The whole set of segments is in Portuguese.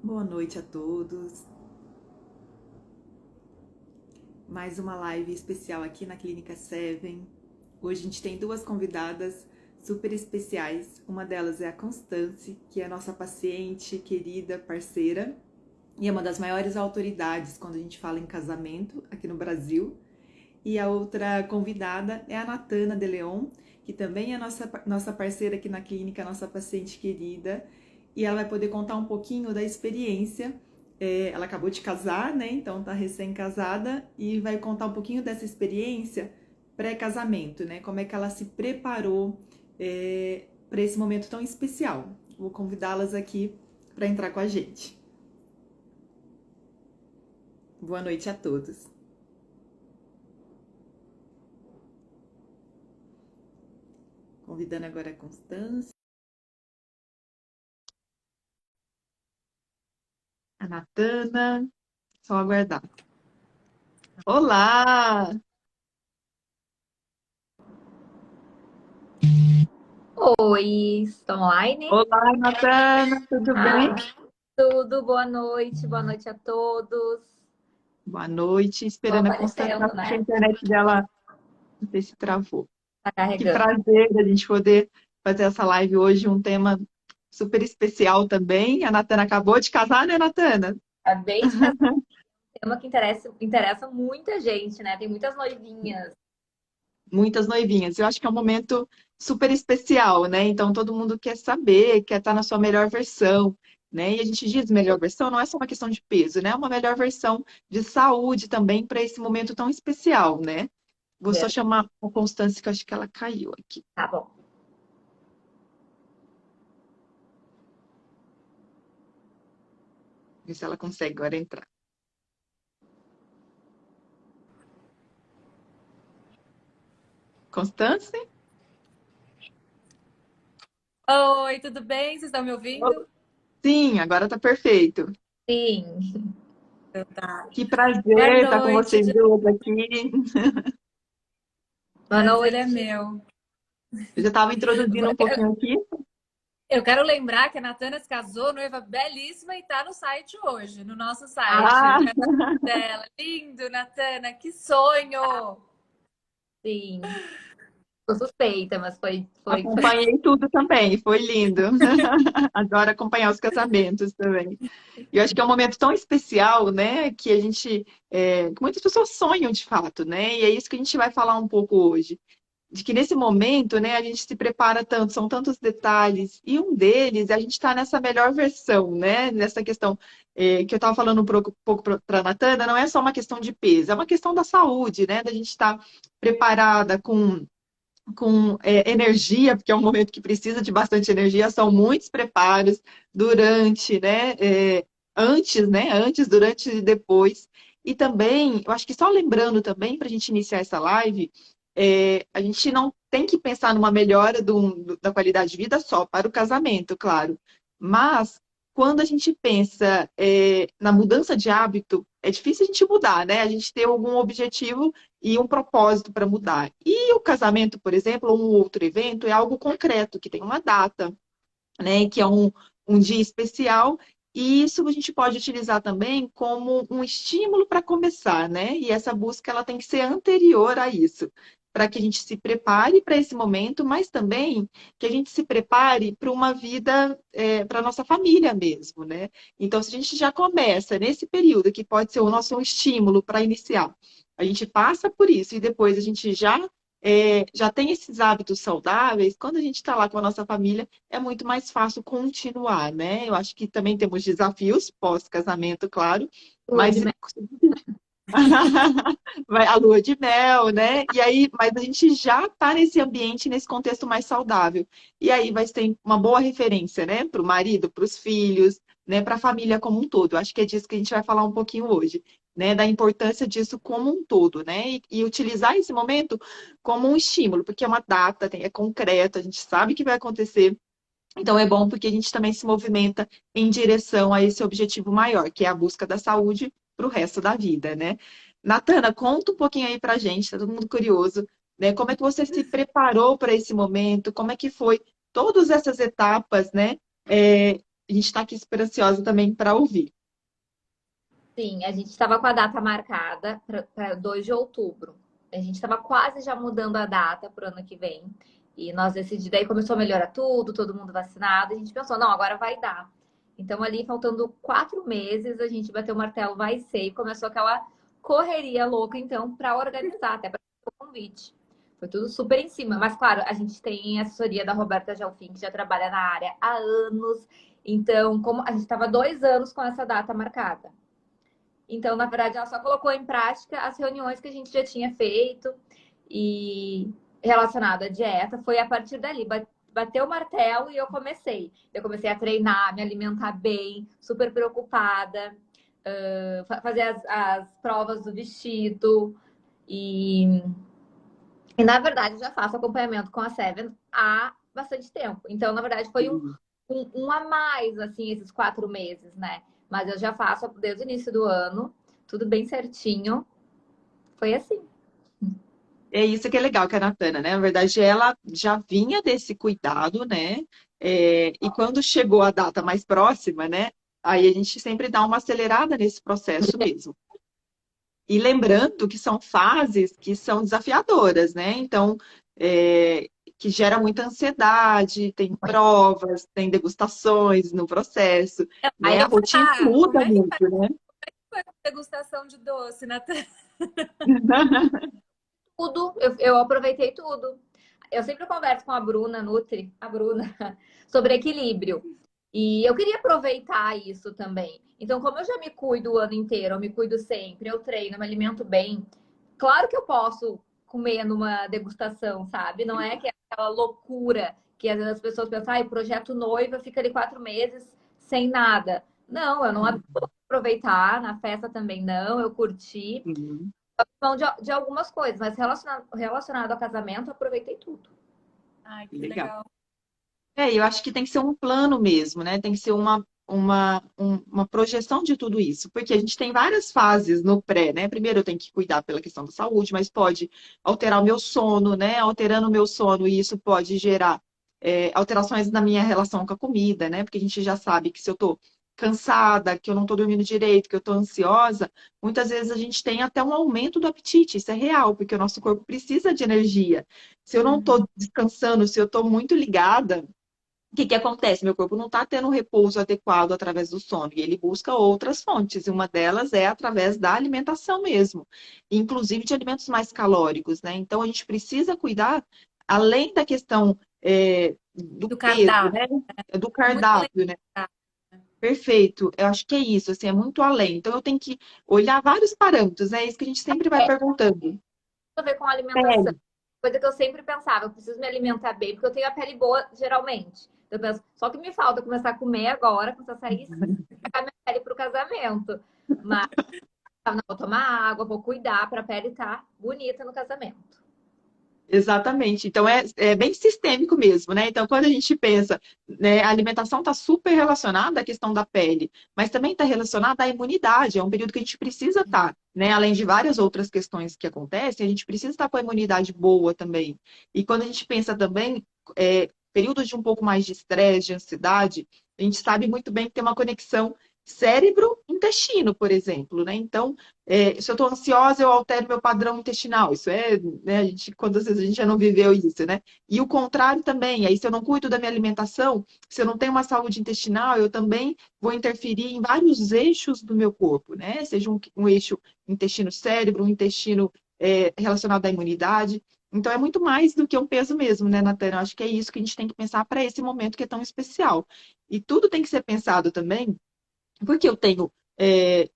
Boa noite a todos. Mais uma live especial aqui na Clínica Seven. Hoje a gente tem duas convidadas super especiais. Uma delas é a Constance, que é nossa paciente, querida, parceira, e é uma das maiores autoridades quando a gente fala em casamento aqui no Brasil. E a outra convidada é a Natana de Leon, que também é nossa parceira aqui na clínica, nossa paciente querida, e ela vai poder contar um pouquinho da experiência. Ela acabou de casar, né? Então tá recém-casada e vai contar um pouquinho dessa experiência pré-casamento, né? Como é que ela se preparou para esse momento tão especial. Vou convidá-las aqui para entrar com a gente. Boa noite a todos. Convidando agora a Constância, a Natana. Só aguardar. Olá! Oi, estão online? Olá, Natana, tudo bem? Ah, tudo, boa noite a todos. Boa noite, Estou esperando a Constância, aparecendo, acho que a né? internet dela, não sei se travou. Tá Que carregando. prazer a gente poder fazer essa live hoje, um tema super especial também. A Natana acabou de casar, né, Natana? Acabei de casar, um tema que interessa muita gente, né? Tem muitas noivinhas. Muitas noivinhas. Eu acho que é um momento super especial, né? Então todo mundo quer saber, quer estar na sua melhor versão, né? E a gente diz melhor versão, não é só uma questão de peso, né? É uma melhor versão de saúde também para esse momento tão especial, né? Vou só chamar a Constância, que eu acho que ela caiu aqui. Tá bom. Ver se ela consegue agora entrar. Constância? Oi, tudo bem? Vocês estão me ouvindo? Sim, agora tá perfeito. Sim. Então tá. Que Boa prazer estar com noite, vocês gente. duas aqui. Boa Prazer é noite. meu. Eu já estava introduzindo um pouquinho aqui. Eu quero lembrar que a Natana se casou, noiva belíssima, e tá no site hoje, no nosso site, Ah, no casamento dela. Lindo, Natana, que sonho! Sim. Sou suspeita, mas foi. acompanhei tudo também, foi lindo. Adoro acompanhar os casamentos também. E eu acho que é um momento tão especial, né, que a gente, que muitas pessoas sonham de fato, né, e é isso que a gente vai falar um pouco hoje. De que nesse momento, né, a gente se prepara tanto, são tantos detalhes, e um deles é a gente estar nessa melhor versão, né, nessa questão que eu estava falando pouco para a Natana, não é só uma questão de peso, é uma questão da saúde, né, da gente estar preparada com energia, porque é um momento que precisa de bastante energia, são muitos preparos durante, antes, durante e depois. E também, eu acho que só lembrando também, para a gente iniciar essa live, a gente não tem que pensar numa melhora da qualidade de vida só para o casamento, claro. Mas quando a gente pensa na mudança de hábito, é difícil a gente mudar, né? A gente ter algum objetivo e um propósito para mudar. E o casamento, por exemplo, ou um outro evento, é algo concreto, que tem uma data, né? Que é um dia especial. E isso a gente pode utilizar também como um estímulo para começar, né? E essa busca ela tem que ser anterior a isso, para que a gente se prepare para esse momento, mas também que a gente se prepare para uma vida, para a nossa família mesmo, né? Então, se a gente já começa nesse período, que pode ser o nosso estímulo para iniciar, a gente passa por isso e depois a gente já tem esses hábitos saudáveis, quando a gente está lá com a nossa família, é muito mais fácil continuar, né? Eu acho que também temos desafios pós-casamento, claro, Lua mas de mel. vai a lua de mel, né? E aí, mas a gente já está nesse ambiente, nesse contexto mais saudável. E aí vai ser uma boa referência, né? Para o marido, para os filhos, né? Para a família como um todo. Acho que é disso que a gente vai falar um pouquinho hoje, né? Da importância disso como um todo, né? E utilizar esse momento como um estímulo, porque é uma data, é concreto, a gente sabe que vai acontecer. Então é bom porque a gente também se movimenta em direção a esse objetivo maior, que é a busca da saúde para o resto da vida, né? Natana, conta um pouquinho aí pra gente, tá todo mundo curioso, né? Como é que você se preparou para esse momento? Como é que foi todas essas etapas, né? a gente está aqui super ansiosa também para ouvir. Sim, a gente estava com a data marcada para 2 de outubro. A gente estava quase já mudando a data para o ano que vem. E nós decidimos, daí começou a melhorar tudo, todo mundo vacinado. A gente pensou, não, agora vai dar. Então, ali, faltando 4 meses, a gente bateu o martelo, vai ser. E começou aquela correria louca, então, para organizar, até para o convite. Foi tudo super em cima. Mas, claro, a gente tem a assessoria da Roberta Gelfin, que já trabalha na área há anos. Então, como a gente estava 2 anos com essa data marcada. Então, na verdade, ela só colocou em prática as reuniões que a gente já tinha feito e relacionado à dieta. Foi a partir dali, bateu o martelo e eu comecei. Eu comecei a treinar, me alimentar bem, super preocupada, fazer as provas do vestido. E, na verdade, eu já faço acompanhamento com a Seven há bastante tempo. Então, na verdade, foi um a mais, assim, esses 4 meses, né? Mas eu já faço desde o início do ano, tudo bem certinho. Foi assim. É isso que é legal que a Natana, né? Na verdade, ela já vinha desse cuidado, né? E quando chegou a data mais próxima, né? Aí a gente sempre dá uma acelerada nesse processo mesmo. E lembrando que são fases que são desafiadoras, né? Então, que gera muita ansiedade, tem provas, tem degustações no processo, Aí né? A eu fui rotina Ah, como muda é que muito, né? foi a degustação de doce, Natan? tudo, eu aproveitei tudo. Eu sempre converso com a Bruna Nutri, a Bruna, sobre equilíbrio. E eu queria aproveitar isso também. Então, como eu já me cuido o ano inteiro, eu me cuido sempre, eu treino, eu me alimento bem, claro que eu posso comer numa degustação, sabe? Não é que é aquela loucura que às vezes as pessoas pensam, ah, o projeto noiva fica ali 4 meses sem nada. Não, eu não aproveitar, na festa também não, eu curti. Sim. Mão de algumas coisas, mas relacionado ao casamento, eu aproveitei tudo. Ai, que Legal. legal. Eu acho que tem que ser um plano mesmo, né? Tem que ser uma projeção de tudo isso, porque a gente tem várias fases no pré, né? Primeiro eu tenho que cuidar pela questão da saúde, mas pode alterar o meu sono, né? Alterando o meu sono, e isso pode gerar alterações na minha relação com a comida, né? Porque a gente já sabe que se eu tô cansada, que eu não tô dormindo direito, que eu tô ansiosa, muitas vezes a gente tem até um aumento do apetite, isso é real, porque o nosso corpo precisa de energia. Se eu não tô descansando, se eu tô muito ligada, o que que acontece? Meu corpo não está tendo um repouso adequado através do sono e ele busca outras fontes, e uma delas é através da alimentação mesmo, inclusive de alimentos mais calóricos, né? Então a gente precisa cuidar, além da questão do Do peso, cardápio. né? Do É muito além cardápio, do né? cardápio. Perfeito. Eu acho que é isso, assim, é muito além. Então eu tenho que olhar vários parâmetros, é isso que a gente sempre vai É, perguntando. a ver com alimentação. Pele. Coisa que eu sempre pensava, eu preciso me alimentar bem, porque eu tenho a pele boa, geralmente. Eu penso, só que me falta começar a comer agora, começar a sair, sacar minha pele para o casamento. Mas, não, vou tomar água, vou cuidar para a pele estar bonita no casamento. Exatamente. Então, é bem sistêmico mesmo, né? Então, quando a gente pensa, né, a alimentação está super relacionada à questão da pele, mas também está relacionada à imunidade. É um período que a gente precisa estar, né? Além de várias outras questões que acontecem, a gente precisa estar com a imunidade boa também. E quando a gente pensa também, períodos de um pouco mais de estresse, de ansiedade, a gente sabe muito bem que tem uma conexão cérebro-intestino, por exemplo, né? Então, se eu estou ansiosa, eu altero meu padrão intestinal. Isso né, quantas vezes a gente já não viveu isso, né? E o contrário também. Aí, se eu não cuido da minha alimentação, se eu não tenho uma saúde intestinal, eu também vou interferir em vários eixos do meu corpo, né? Seja um eixo intestino-cérebro, um intestino relacionado à imunidade. Então, é muito mais do que um peso mesmo, né, Natana? Eu acho que é isso que a gente tem que pensar para esse momento que é tão especial. E tudo tem que ser pensado também porque eu tenho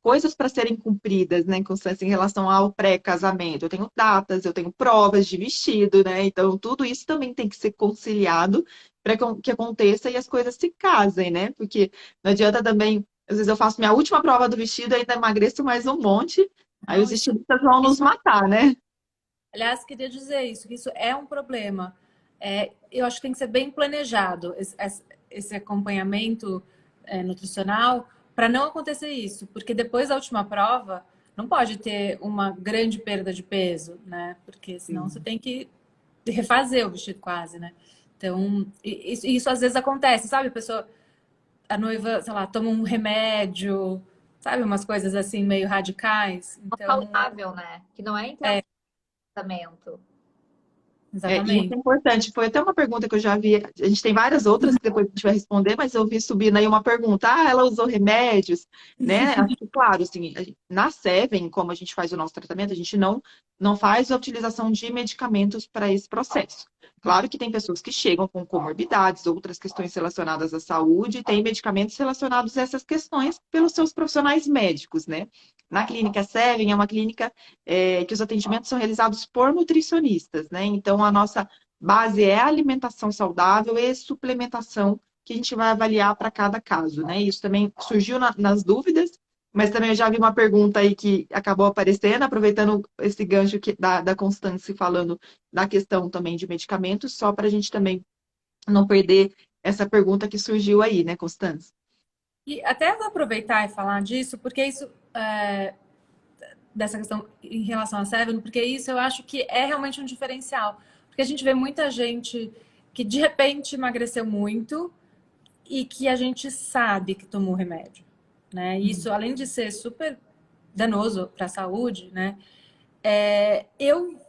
coisas para serem cumpridas, né, em relação ao pré-casamento. Eu tenho datas, eu tenho provas de vestido, né? Então, tudo isso também tem que ser conciliado para que aconteça e as coisas se casem, né? Porque não adianta também, às vezes eu faço minha última prova do vestido e ainda emagreço mais um monte, aí os Não, isso, estilistas vão nos isso, matar, né? aliás, queria dizer isso, que isso é um problema. Eu acho que tem que ser bem planejado esse acompanhamento nutricional para não acontecer isso, porque depois da última prova não pode ter uma grande perda de peso, né? Porque senão você Sim. tem que refazer o vestido quase, né? Então, isso às vezes acontece, sabe? A pessoa a noiva, sei lá, toma um remédio, sabe? Umas coisas assim meio radicais. Então, Saudável, né? Que não é intenção do casamento. E isso exatamente. é importante. Foi até uma pergunta que eu já vi. A gente tem várias outras que depois a gente vai responder, mas eu vi subindo aí uma pergunta. Ah, ela usou remédios, né? Acho que, claro, assim, na Seven, como a gente faz o nosso tratamento, a gente não faz a utilização de medicamentos para esse processo. Claro que tem pessoas que chegam com comorbidades, outras questões relacionadas à saúde, e tem medicamentos relacionados a essas questões pelos seus profissionais médicos, né? Na clínica Seven, é uma clínica que os atendimentos são realizados por nutricionistas, né? Então, a nossa base é a alimentação saudável e suplementação que a gente vai avaliar para cada caso, né? Isso também surgiu nas dúvidas, mas também eu já vi uma pergunta aí que acabou aparecendo, aproveitando esse gancho da Constância falando da questão também de medicamentos, só para a gente também não perder essa pergunta que surgiu aí, né, Constância? E até vou aproveitar e falar disso, porque isso, dessa questão em relação à Seven, porque isso eu acho que é realmente um diferencial. Porque a gente vê muita gente que de repente emagreceu muito e que a gente sabe que tomou remédio, né? E isso, além de ser super danoso para a saúde, né? Eu,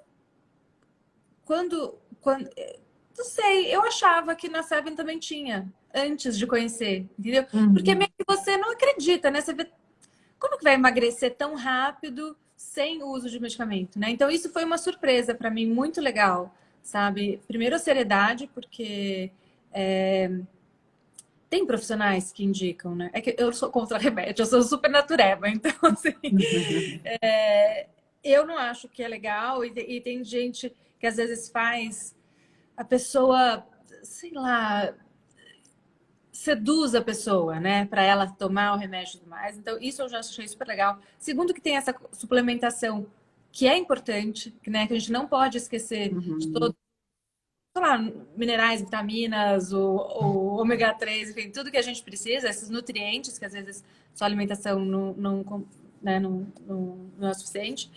quando, não sei, eu achava que na Seven também tinha, antes de conhecer, entendeu? Porque Uhum. meio que você não acredita, né? Você vê como que vai emagrecer tão rápido sem o uso de medicamento, né? Então isso foi uma surpresa para mim muito legal, sabe? Primeiro a seriedade, porque tem profissionais que indicam, né? É que eu sou contra remédio, eu sou super natureba, então assim, eu não acho que é legal e tem gente que às vezes faz a pessoa, sei lá, seduz a pessoa, né, para ela tomar o remédio e tudo mais. Então, isso eu já achei super legal. Segundo, que tem essa suplementação que é importante, né, que a gente não pode esquecer de Uhum. todos, sei lá, minerais, vitaminas, o ômega 3, enfim, tudo que a gente precisa, esses nutrientes que às vezes sua alimentação né, não é suficiente.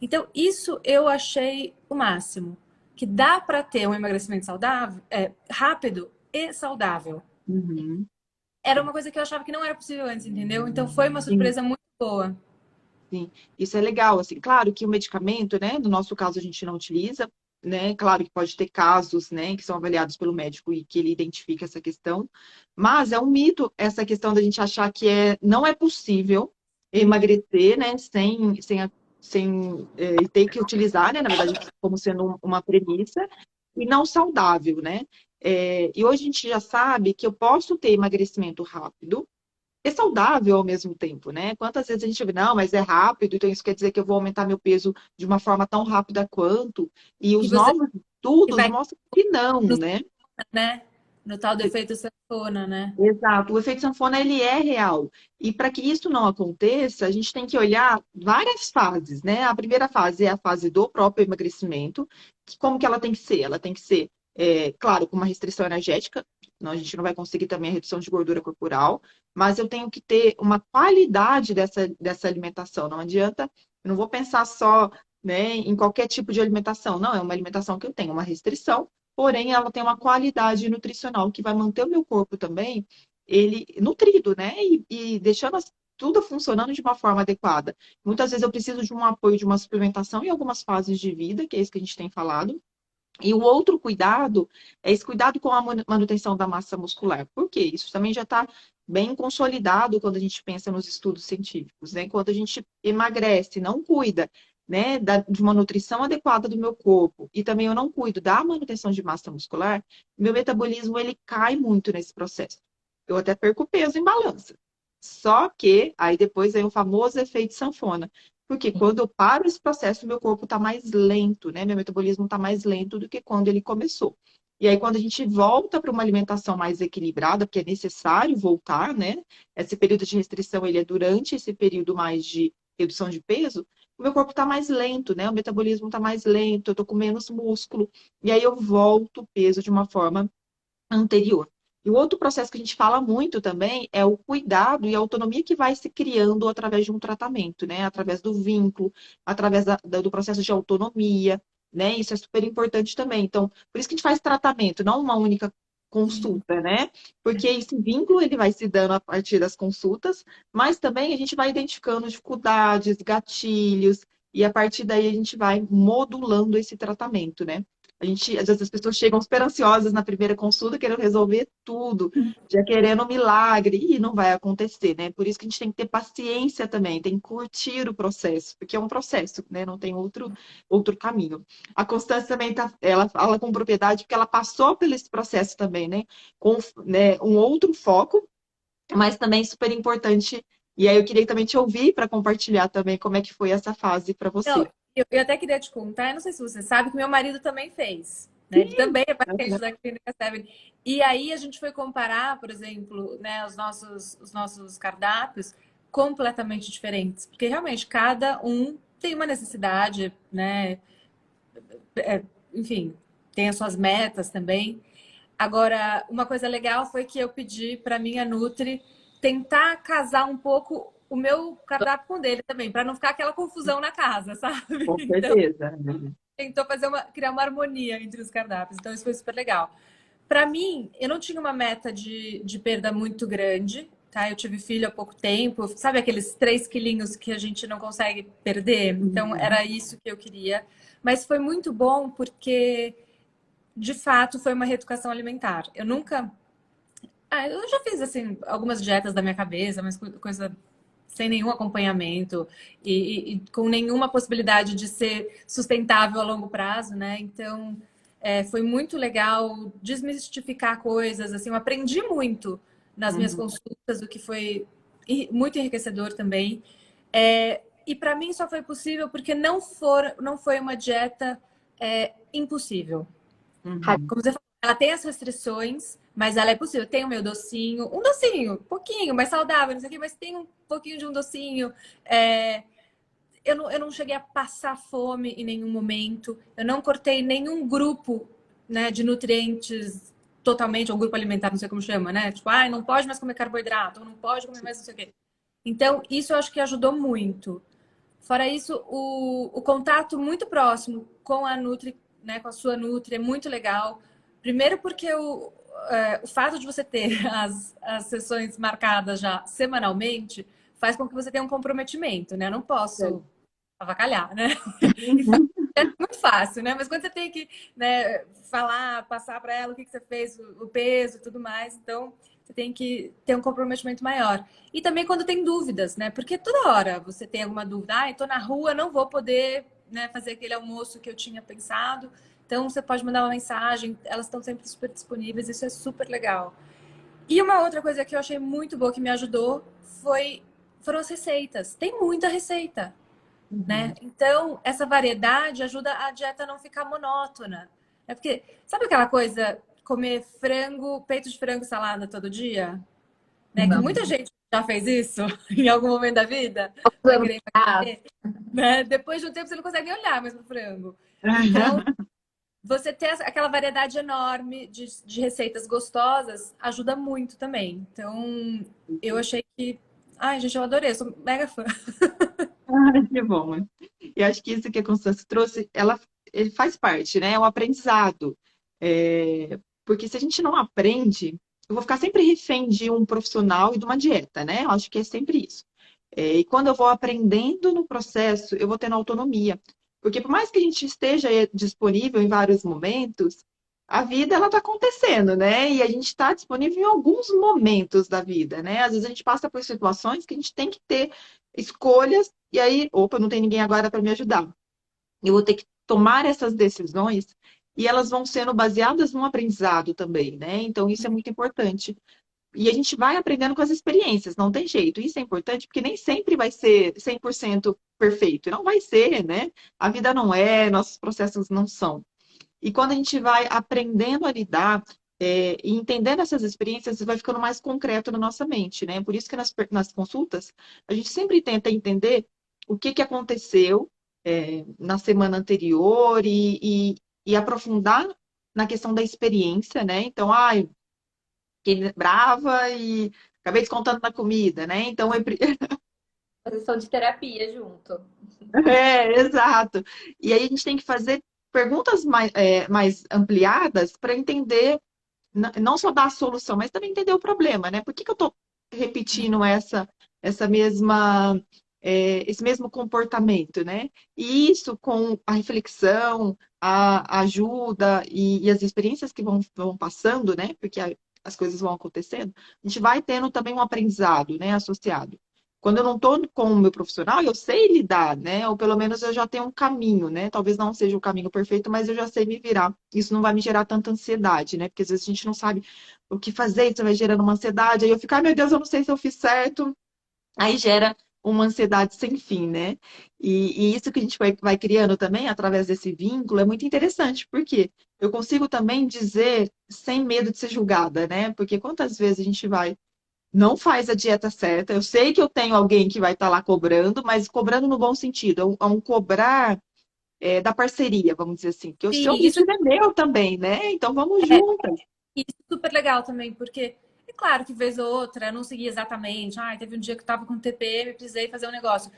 Então, isso eu achei o máximo. Que dá para ter um emagrecimento saudável, rápido e saudável. Uhum. Era uma coisa que eu achava que não era possível antes, entendeu? Então foi uma Sim. surpresa muito boa. Sim, isso é legal, assim, claro que o medicamento, né, no nosso caso a gente não utiliza, né, claro que pode ter casos, né, que são avaliados pelo médico e que ele identifica essa questão, mas é um mito essa questão da gente achar que não é possível emagrecer, né, sem ter que utilizar, né, na verdade, como sendo uma premissa, e não saudável, né, e hoje a gente já sabe que eu posso ter emagrecimento rápido, é saudável ao mesmo tempo, né? Quantas vezes a gente vê, não, mas é rápido, então isso quer dizer que eu vou aumentar meu peso de uma forma tão rápida quanto, e Que os você novos que estudos vai, mostram que não, né? né? No tal do efeito sanfona, né? Exato, o efeito sanfona ele é real. E para que isso não aconteça, a gente tem que olhar várias fases, né? A primeira fase é a fase do próprio emagrecimento, que como que ela tem que ser? Ela tem que ser, claro, com uma restrição energética, senão a gente não vai conseguir também a redução de gordura corporal, mas eu tenho que ter uma qualidade dessa alimentação. Não adianta, eu não vou pensar só, né, em qualquer tipo de alimentação. Não, é uma alimentação que eu tenho uma restrição, porém ela tem uma qualidade nutricional que vai manter o meu corpo também ele nutrido, né? E deixando tudo funcionando de uma forma adequada. Muitas vezes eu preciso de um apoio, de uma suplementação em algumas fases de vida, que é isso que a gente tem falado. E o outro cuidado é esse cuidado com a manutenção da massa muscular. Por quê? Isso também já está bem consolidado quando a gente pensa nos estudos científicos, né? Quando a gente emagrece, não cuida, né, de uma nutrição adequada do meu corpo e também eu não cuido da manutenção de massa muscular, meu metabolismo ele cai muito nesse processo. Eu até perco peso em balança. Só que aí depois vem o famoso efeito sanfona. Porque quando eu paro esse processo, meu corpo está mais lento, né? Meu metabolismo está mais lento do que quando ele começou. E aí, quando a gente volta para uma alimentação mais equilibrada, porque é necessário voltar, né? Esse período de restrição, ele é durante esse período mais de redução de peso, o meu corpo está mais lento, né? O metabolismo está mais lento, eu estou com menos músculo. E aí eu volto o peso de uma forma anterior. E o outro processo que a gente fala muito também é o cuidado e a autonomia que vai se criando através de um tratamento, né? Através do vínculo, através do processo de autonomia, né? Isso é super importante também. Então, por isso que a gente faz tratamento, não uma única consulta, né? Porque esse vínculo ele vai se dando a partir das consultas, mas também a gente vai identificando dificuldades, gatilhos, e a partir daí a gente vai modulando esse tratamento, né? Às vezes as pessoas chegam super ansiosas na primeira consulta, querendo resolver tudo, já querendo um milagre, e não vai acontecer, né? Por isso que a gente tem que ter paciência também, tem que curtir o processo, porque é um processo, né? Não tem outro caminho. A Constância também ela fala com propriedade porque ela passou por esse processo também, né? Com, né, um outro foco, mas também super importante. E aí eu queria também te ouvir para compartilhar também como é que foi essa fase para Não, você. eu até queria te contar, eu não sei se você sabe, que meu marido também fez. Né? Ele também é paciente da Clínica Seven. E aí a gente foi comparar, por exemplo, né, os nossos cardápios completamente diferentes. Porque realmente cada um tem uma necessidade, né? Enfim, tem as suas metas também. Agora, uma coisa legal foi que eu pedi para minha Nutri tentar casar um pouco o meu cardápio com o dele também, para não ficar aquela confusão na casa, sabe? Com Então, certeza. tentou criar uma harmonia entre os cardápios. Então, isso foi super legal. Para mim, eu não tinha uma meta de perda muito grande, tá? Eu tive filho há pouco tempo, sabe aqueles 3 quilinhos que a gente não consegue perder? Então, era isso que eu queria. Mas foi muito bom porque, de fato, foi uma reeducação alimentar. Eu nunca. Eu já fiz, assim, algumas dietas da minha cabeça, mas coisa sem nenhum acompanhamento e com nenhuma possibilidade de ser sustentável a longo prazo, né? Então, foi muito legal desmistificar coisas, assim, eu aprendi muito nas minhas Uhum. consultas, o que foi muito enriquecedor também. E para mim só foi possível porque não foi uma dieta impossível. Uhum. Como você falou, ela tem as restrições, mas ela é possível. Tem o meu docinho, um docinho, pouquinho, mais saudável, não sei o quê, mas tem um pouquinho de um docinho. É, eu não cheguei a passar fome em nenhum momento. Eu não cortei nenhum grupo, né, de nutrientes totalmente, ou grupo alimentar, não sei como chama, né? Tipo, não pode mais comer carboidrato, ou não pode comer mais não sei o quê. Então, isso eu acho que ajudou muito. Fora isso, o contato muito próximo com a Nutri, né, com a sua Nutri, é muito legal. Primeiro porque o fato de você ter as sessões marcadas já semanalmente faz com que você tenha um comprometimento, né? Eu não posso avacalhar, né? Isso Uhum. é muito fácil, né? Mas quando você tem que, né, falar, passar para ela o que você fez, o peso e tudo mais, então você tem que ter um comprometimento maior. E também quando tem dúvidas, né? Porque toda hora você tem alguma dúvida, estou na rua, não vou poder, né, fazer aquele almoço que eu tinha pensado. Então você pode mandar uma mensagem, elas estão sempre super disponíveis, isso é super legal. E uma outra coisa que eu achei muito boa que me ajudou foram as receitas. Tem muita receita, Uhum. né? Então, essa variedade ajuda a dieta a não ficar monótona. É porque, sabe aquela coisa, comer frango, peito de frango e salada todo dia? Né? Que Não. muita gente já fez isso em algum momento da vida, para Vamos querer lá. emagrecer, né? Depois de um tempo você não consegue nem olhar mais pro frango. Então, você ter aquela variedade enorme de receitas gostosas ajuda muito também. Então, eu achei que. Ai, gente, eu adorei, eu sou mega fã. Que bom. E acho que isso que a Constância trouxe, ele faz parte, né? É um aprendizado. Porque se a gente não aprende, eu vou ficar sempre refém de um profissional e de uma dieta, né? Eu acho que é sempre isso. E quando eu vou aprendendo no processo, eu vou tendo autonomia. Porque por mais que a gente esteja disponível em vários momentos, a vida ela está acontecendo, né? E a gente está disponível em alguns momentos da vida, né? Às vezes a gente passa por situações que a gente tem que ter escolhas, e aí, opa, não tem ninguém agora para me ajudar. Eu vou ter que tomar essas decisões e elas vão sendo baseadas num aprendizado também, né? Então, isso é muito importante. E a gente vai aprendendo com as experiências, não tem jeito. Isso é importante porque nem sempre vai ser 100% perfeito. Não vai ser, né? A vida não é, nossos processos não são. E quando a gente vai aprendendo a lidar e entendendo essas experiências, vai ficando mais concreto na nossa mente, né? Por isso que nas consultas, a gente sempre tenta entender o que aconteceu na semana anterior e aprofundar na questão da experiência, né? Então, fiquei brava e acabei descontando na comida, né? Então, Sessão de terapia junto. exato. E aí a gente tem que fazer perguntas mais ampliadas para entender não só dar a solução, mas também entender o problema, né? Por que que eu estou repetindo essa mesma, esse mesmo comportamento, né? E isso com a reflexão, a ajuda e as experiências que vão passando, né? Porque as coisas vão acontecendo, a gente vai tendo também um aprendizado, né? Associado. Quando eu não estou com o meu profissional, eu sei lidar, né? Ou pelo menos eu já tenho um caminho, né? Talvez não seja o caminho perfeito, mas eu já sei me virar. Isso não vai me gerar tanta ansiedade, né? Porque às vezes a gente não sabe o que fazer, isso vai gerando uma ansiedade. Aí eu fico, ai meu Deus, eu não sei se eu fiz certo. Aí gera uma ansiedade sem fim, né? E isso que a gente vai criando também, através desse vínculo, é muito interessante, porque eu consigo também dizer sem medo de ser julgada, né? Porque quantas vezes a gente não faz a dieta certa. Eu sei que eu tenho alguém que vai estar lá cobrando, mas cobrando no bom sentido. É um cobrar da parceria, vamos dizer assim. Porque o seu Sim, isso objetivo é meu também, né? Então vamos é, juntas. isso é super legal também, porque é claro que vez ou outra eu não segui exatamente. Ah, teve um dia que eu tava com TPM, precisei fazer um negócio.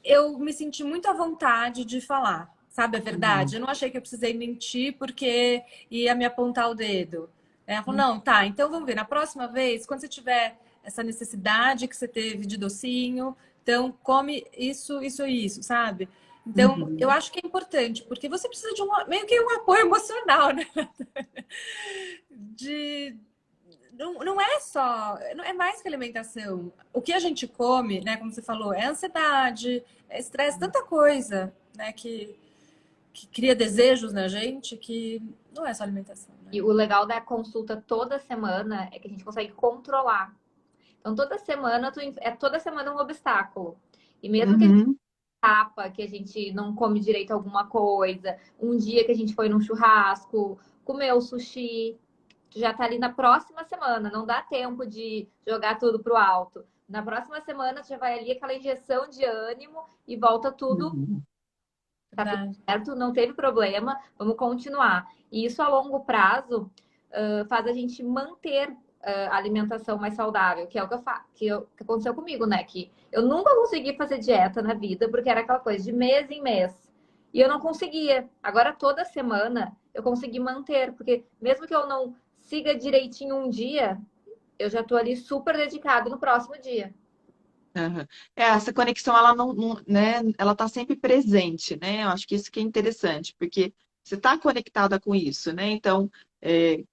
Eu me senti muito à vontade de falar, sabe a verdade? Uhum. Eu não achei que eu precisei mentir porque ia me apontar o dedo. Ela falou, não, tá, então vamos ver. Na próxima vez, quando você tiver essa necessidade que você teve de docinho, então come isso, isso e isso, sabe? Então, eu Uhum. acho que é importante, porque você precisa de meio que um apoio emocional, né? De, não é só, não é mais que alimentação. O que a gente come, né, como você falou, é ansiedade, é estresse, tanta coisa, né, que cria desejos na gente que não é só alimentação, né? E o legal da consulta toda semana é que a gente consegue controlar. Então, toda semana, é toda semana um obstáculo. E mesmo que a gente Uhum. tapa, que a gente não come direito alguma coisa, um dia que a gente foi num churrasco, comeu sushi, já tá ali na próxima semana, não dá tempo de jogar tudo pro alto. Na próxima semana, já vai ali aquela injeção de ânimo e volta tudo, Uhum. tá tudo Verdade. certo, não teve problema, vamos continuar. E isso a longo prazo faz a gente manter a alimentação mais saudável, que é o que, que aconteceu comigo, né? Que eu nunca consegui fazer dieta na vida, porque era aquela coisa de mês em mês. E eu não conseguia. Agora, toda semana, eu consegui manter, porque mesmo que eu não siga direitinho um dia, eu já tô ali super dedicado no próximo dia. Aham. Essa conexão, ela né, ela tá sempre presente, né? Eu acho que isso que é interessante, porque você está conectada com isso, né? Então,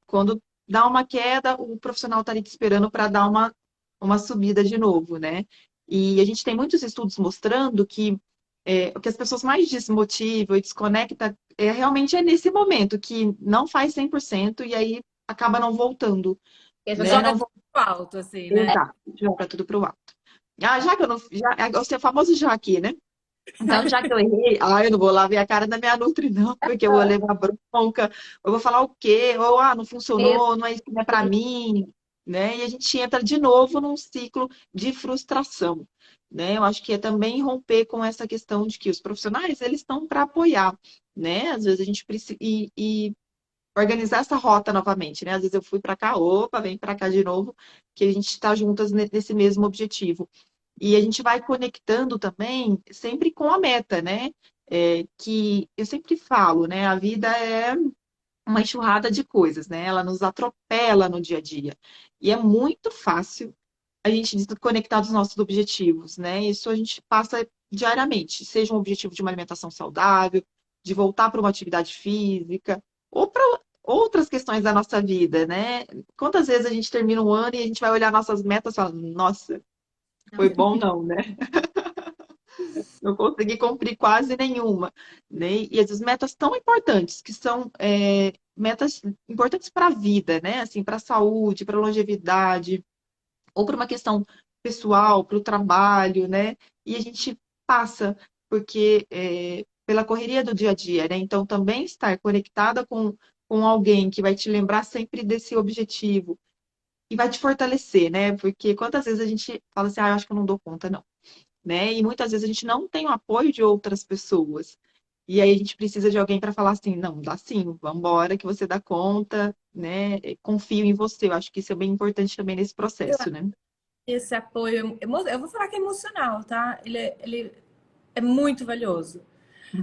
quando dá uma queda, o profissional está ali te esperando para dar uma subida de novo, né? E a gente tem muitos estudos mostrando que o que as pessoas mais desmotivam e desconectam realmente é nesse momento, que não faz 100% e aí acaba não voltando, E joga né? Joga Não tudo pro alto, assim, né? Exato, joga tudo pro alto. Ah, já que eu não. Você é o famoso já aqui, né? Então, já que eu errei, eu não vou lá ver a cara da minha Nutri, não, porque eu vou levar bronca, eu vou falar o quê? Ou, não mesmo. funcionou, não é isso que é para mim, né? E a gente entra de novo num ciclo de frustração, né? Eu acho que é também romper com essa questão de que os profissionais, eles estão para apoiar, né? Às vezes a gente precisa. E organizar essa rota novamente, né? Às vezes eu fui para cá, opa, vem para cá de novo, que a gente está juntas nesse mesmo objetivo. E a gente vai conectando também sempre com a meta, né? Que eu sempre falo, né? A vida é uma enxurrada de coisas, né? Ela nos atropela no dia a dia. E é muito fácil a gente desconectar dos nossos objetivos, né? Isso a gente passa diariamente, seja um objetivo de uma alimentação saudável, de voltar para uma atividade física, ou para outras questões da nossa vida, né? Quantas vezes a gente termina um ano e a gente vai olhar nossas metas e fala, nossa, foi Não, bom não, né? Não consegui cumprir quase nenhuma, né? E essas metas tão importantes, que são metas importantes para a vida, né? Assim, para a saúde, para a longevidade, ou para uma questão pessoal, para o trabalho, né? E a gente passa, porque pela correria do dia a dia, né? Então, também estar conectada com alguém que vai te lembrar sempre desse objetivo e vai te fortalecer, né? Porque quantas vezes a gente fala assim, eu acho que eu não dou conta, não, né? E muitas vezes a gente não tem o apoio de outras pessoas. E aí a gente precisa de alguém para falar assim, não, dá sim, vamos embora que você dá conta, né? Confio em você. Eu acho que isso é bem importante também nesse Eu processo, né? esse apoio, eu vou falar que é emocional, tá? Ele é muito valioso.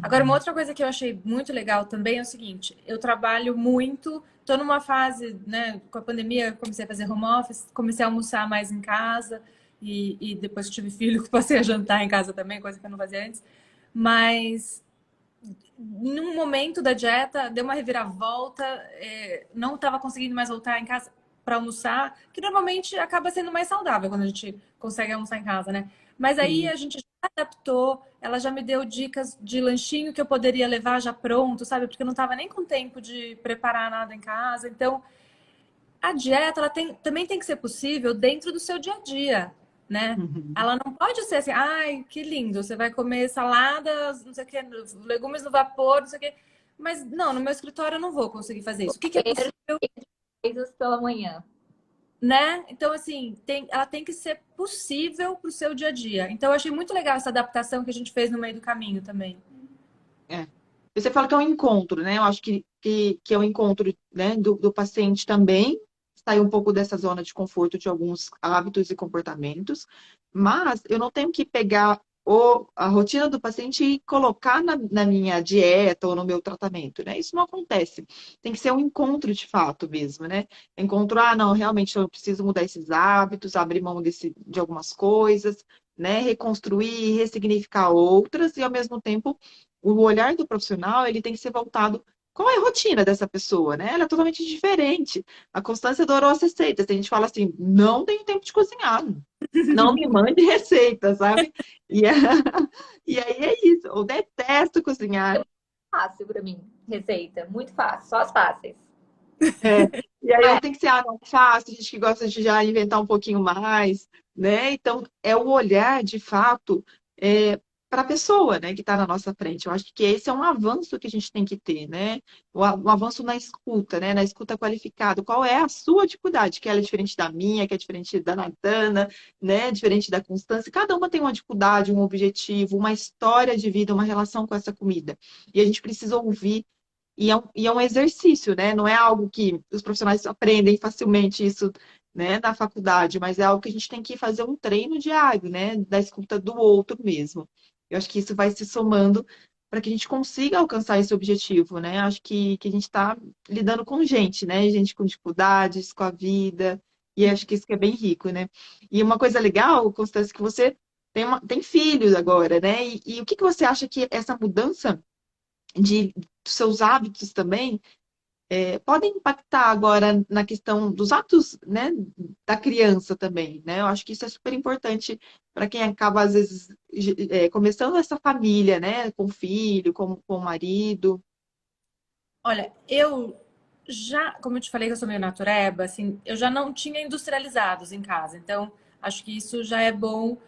Agora, uma Uhum. outra coisa que eu achei muito legal também é o seguinte: eu trabalho muito, tô numa fase, né, com a pandemia, comecei a fazer home office, comecei a almoçar mais em casa, e depois que tive filho, passei a jantar em casa também, coisa que eu não fazia antes. Mas num momento da dieta, deu uma reviravolta, não estava conseguindo mais voltar em casa para almoçar, que normalmente acaba sendo mais saudável quando a gente consegue almoçar em casa, né? Mas aí Sim. a gente já adaptou, ela já me deu dicas de lanchinho que eu poderia levar já pronto, sabe? Porque eu não estava nem com tempo de preparar nada em casa. Então, a dieta também tem que ser possível dentro do seu dia a dia, né? Uhum. Ela não pode ser assim, ai, que lindo, você vai comer saladas, não sei o quê, legumes no vapor, não sei o quê. Mas não, no meu escritório eu não vou conseguir fazer isso. O que que é Comer possível, coisas pela manhã. né? Então, assim, ela tem que ser possível para o seu dia a dia. Então, eu achei muito legal essa adaptação que a gente fez no meio do caminho também. É. Você fala que é um encontro, né? Eu acho que é um encontro, né, do paciente também, sair um pouco dessa zona de conforto de alguns hábitos e comportamentos, mas eu não tenho que pegar a rotina do paciente e colocar na minha dieta ou no meu tratamento, né? Isso não acontece. Tem que ser um encontro de fato mesmo, né? Encontro, não, realmente eu preciso mudar esses hábitos, abrir mão de algumas coisas, né? Reconstruir, ressignificar outras e ao mesmo tempo o olhar do profissional, ele tem que ser voltado. Qual é a rotina dessa pessoa, né? Ela é totalmente diferente. A Constância adorou as receitas. A gente fala assim, não tenho tempo de cozinhar. Não me mande receita, sabe? E, e aí é isso. Eu detesto É cozinhar. muito fácil para mim, receita. Muito fácil, só as fáceis. É, e aí Não eu é? tenho que ser, não fácil, gente que gosta de já inventar um pouquinho mais, né? Então, é o olhar, de fato, para a pessoa, né, que está na nossa frente. Eu acho que esse é um avanço que a gente tem que ter, né? Um avanço na escuta, né? Na escuta qualificada. Qual é a sua dificuldade? Que ela é diferente da minha, que é diferente da Natana, né? Diferente da Constância. Cada uma tem uma dificuldade, um objetivo, uma história de vida, uma relação com essa comida. E a gente precisa ouvir e é um exercício, né? Não é algo que os profissionais aprendem facilmente isso, né, na faculdade, mas é algo que a gente tem que fazer um treino diário, né? Da escuta do outro mesmo. Eu acho que isso vai se somando para que a gente consiga alcançar esse objetivo, né? Acho que a gente está lidando com gente, né? Gente com dificuldades, com a vida, e acho que isso que é bem rico, né? E uma coisa legal, Constância, que você tem filhos agora, né? E o que que você acha que essa mudança dos seus hábitos também podem impactar agora na questão dos atos, né, da criança também, né? Eu acho que isso é super importante para quem acaba, às vezes, começando essa família, né, com o filho, com o marido. Olha, eu já, como eu te falei que eu sou meio natureba, assim, eu já não tinha industrializados em casa. Então, acho que isso já é bom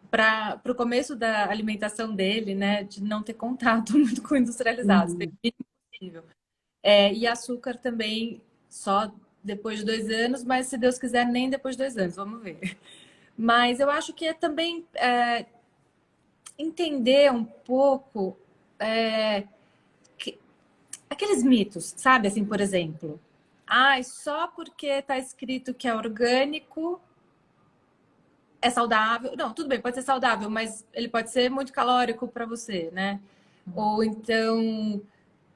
para o começo da alimentação dele, né? De não ter contato muito com industrializados, ter o Uhum. mínimo possível. E açúcar também só depois de 2 anos, mas se Deus quiser, nem depois de 2 anos, vamos ver. Mas eu acho que é também entender um pouco aqueles mitos, sabe? Assim, por exemplo, só porque tá escrito que é orgânico é saudável. Não, tudo bem, pode ser saudável, mas ele pode ser muito calórico para você, né? Ou então,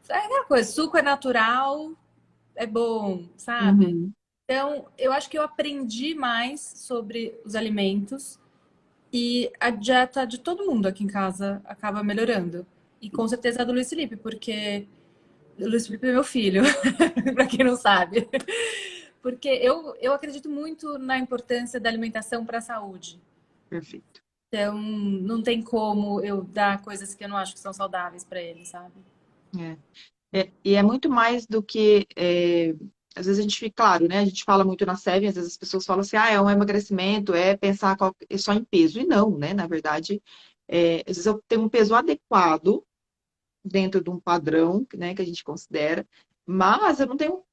é aquela coisa, suco é natural, é bom, sabe? Uhum. Então, eu acho que eu aprendi mais sobre os alimentos e a dieta de todo mundo aqui em casa acaba melhorando. E com certeza a do Luiz Felipe, porque o Luiz Felipe é meu filho, para quem não sabe. Porque eu acredito muito na importância da alimentação para a saúde. Perfeito. Então, não tem como eu dar coisas que eu não acho que são saudáveis para ele, sabe? E é muito mais do que. Às vezes a gente fica, claro, né? A gente fala muito na SEV, às vezes as pessoas falam assim, é um emagrecimento, é pensar só em peso. E não, né? Na verdade, às vezes eu tenho um peso adequado dentro de um padrão, né, que a gente considera, mas eu não tenho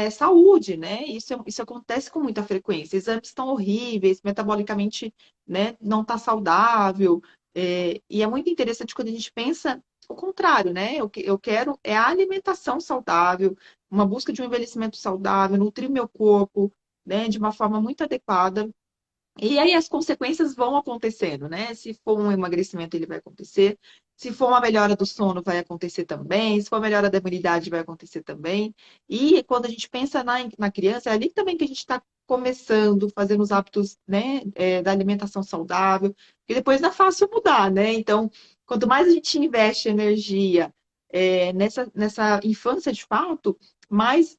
saúde, né? Isso acontece com muita frequência. Exames estão horríveis, metabolicamente, né, não está saudável. E é muito interessante quando a gente pensa o contrário, né? Eu quero a alimentação saudável, uma busca de um envelhecimento saudável, nutrir meu corpo, né, de uma forma muito adequada E aí as consequências vão acontecendo, né? Se for um emagrecimento, ele vai acontecer. Se for uma melhora do sono, vai acontecer também. Se for uma melhora da imunidade, vai acontecer também. E quando a gente pensa na criança, é ali também que a gente está começando, fazendo os hábitos, né, da alimentação saudável. E depois não é fácil mudar, né? Então, quanto mais a gente investe energia, nessa infância de fato, mais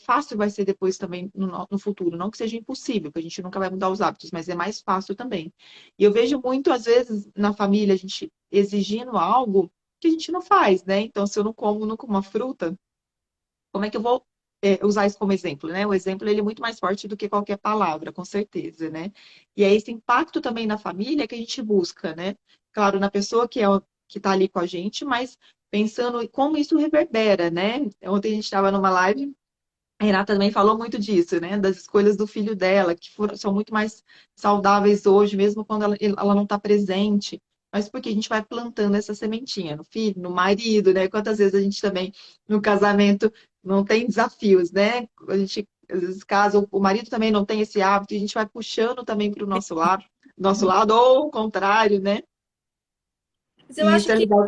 fácil vai ser depois também no futuro. Não que seja impossível, que a gente nunca vai mudar os hábitos, mas é mais fácil também. E eu vejo muito, às vezes, na família, a gente exigindo algo que a gente não faz, né? Então, se eu não como nunca uma fruta, como é que eu vou usar isso como exemplo, né? O exemplo, ele é muito mais forte do que qualquer palavra, com certeza, né? E é esse impacto também na família que a gente busca, né? Claro, na pessoa que está ali com a gente, mas pensando em como isso reverbera, né? Ontem a gente estava numa live, a Renata também falou muito disso, né? Das escolhas do filho dela, que são muito mais saudáveis hoje, mesmo quando ela não está presente. Mas porque a gente vai plantando essa sementinha no filho, no marido, né? Quantas vezes a gente também, no casamento, não tem desafios, né? A gente, às vezes, casa, o marido também não tem esse hábito, e a gente vai puxando também para o nosso lado, ou o contrário, né? Mas eu E acho isso é que legal.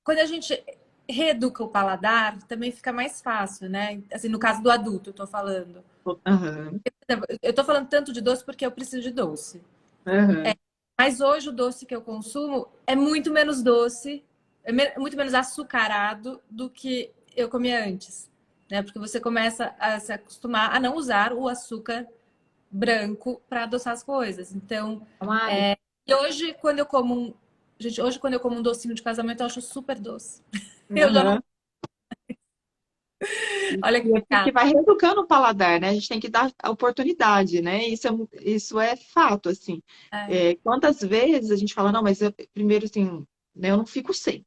quando a gente reeduca o paladar, também fica mais fácil, né? Assim, no caso do adulto, eu tô falando. Aham, Eu tô falando tanto de doce porque eu preciso de doce. aham. Mas hoje o doce que eu consumo é muito menos doce, muito menos açucarado do que eu comia antes, né? Porque você começa a se acostumar a não usar o açúcar branco para adoçar as coisas. Então, É um hábito. e hoje quando eu como gente, hoje quando eu como um docinho de casamento, eu acho super doce. Eu já não, Aham. olha que E é porque pecado. vai reeducando o paladar, né? A gente tem que dar a oportunidade, né? Isso é fato, assim. É. Quantas vezes a gente fala, não, mas primeiro, assim, né, eu não fico sem.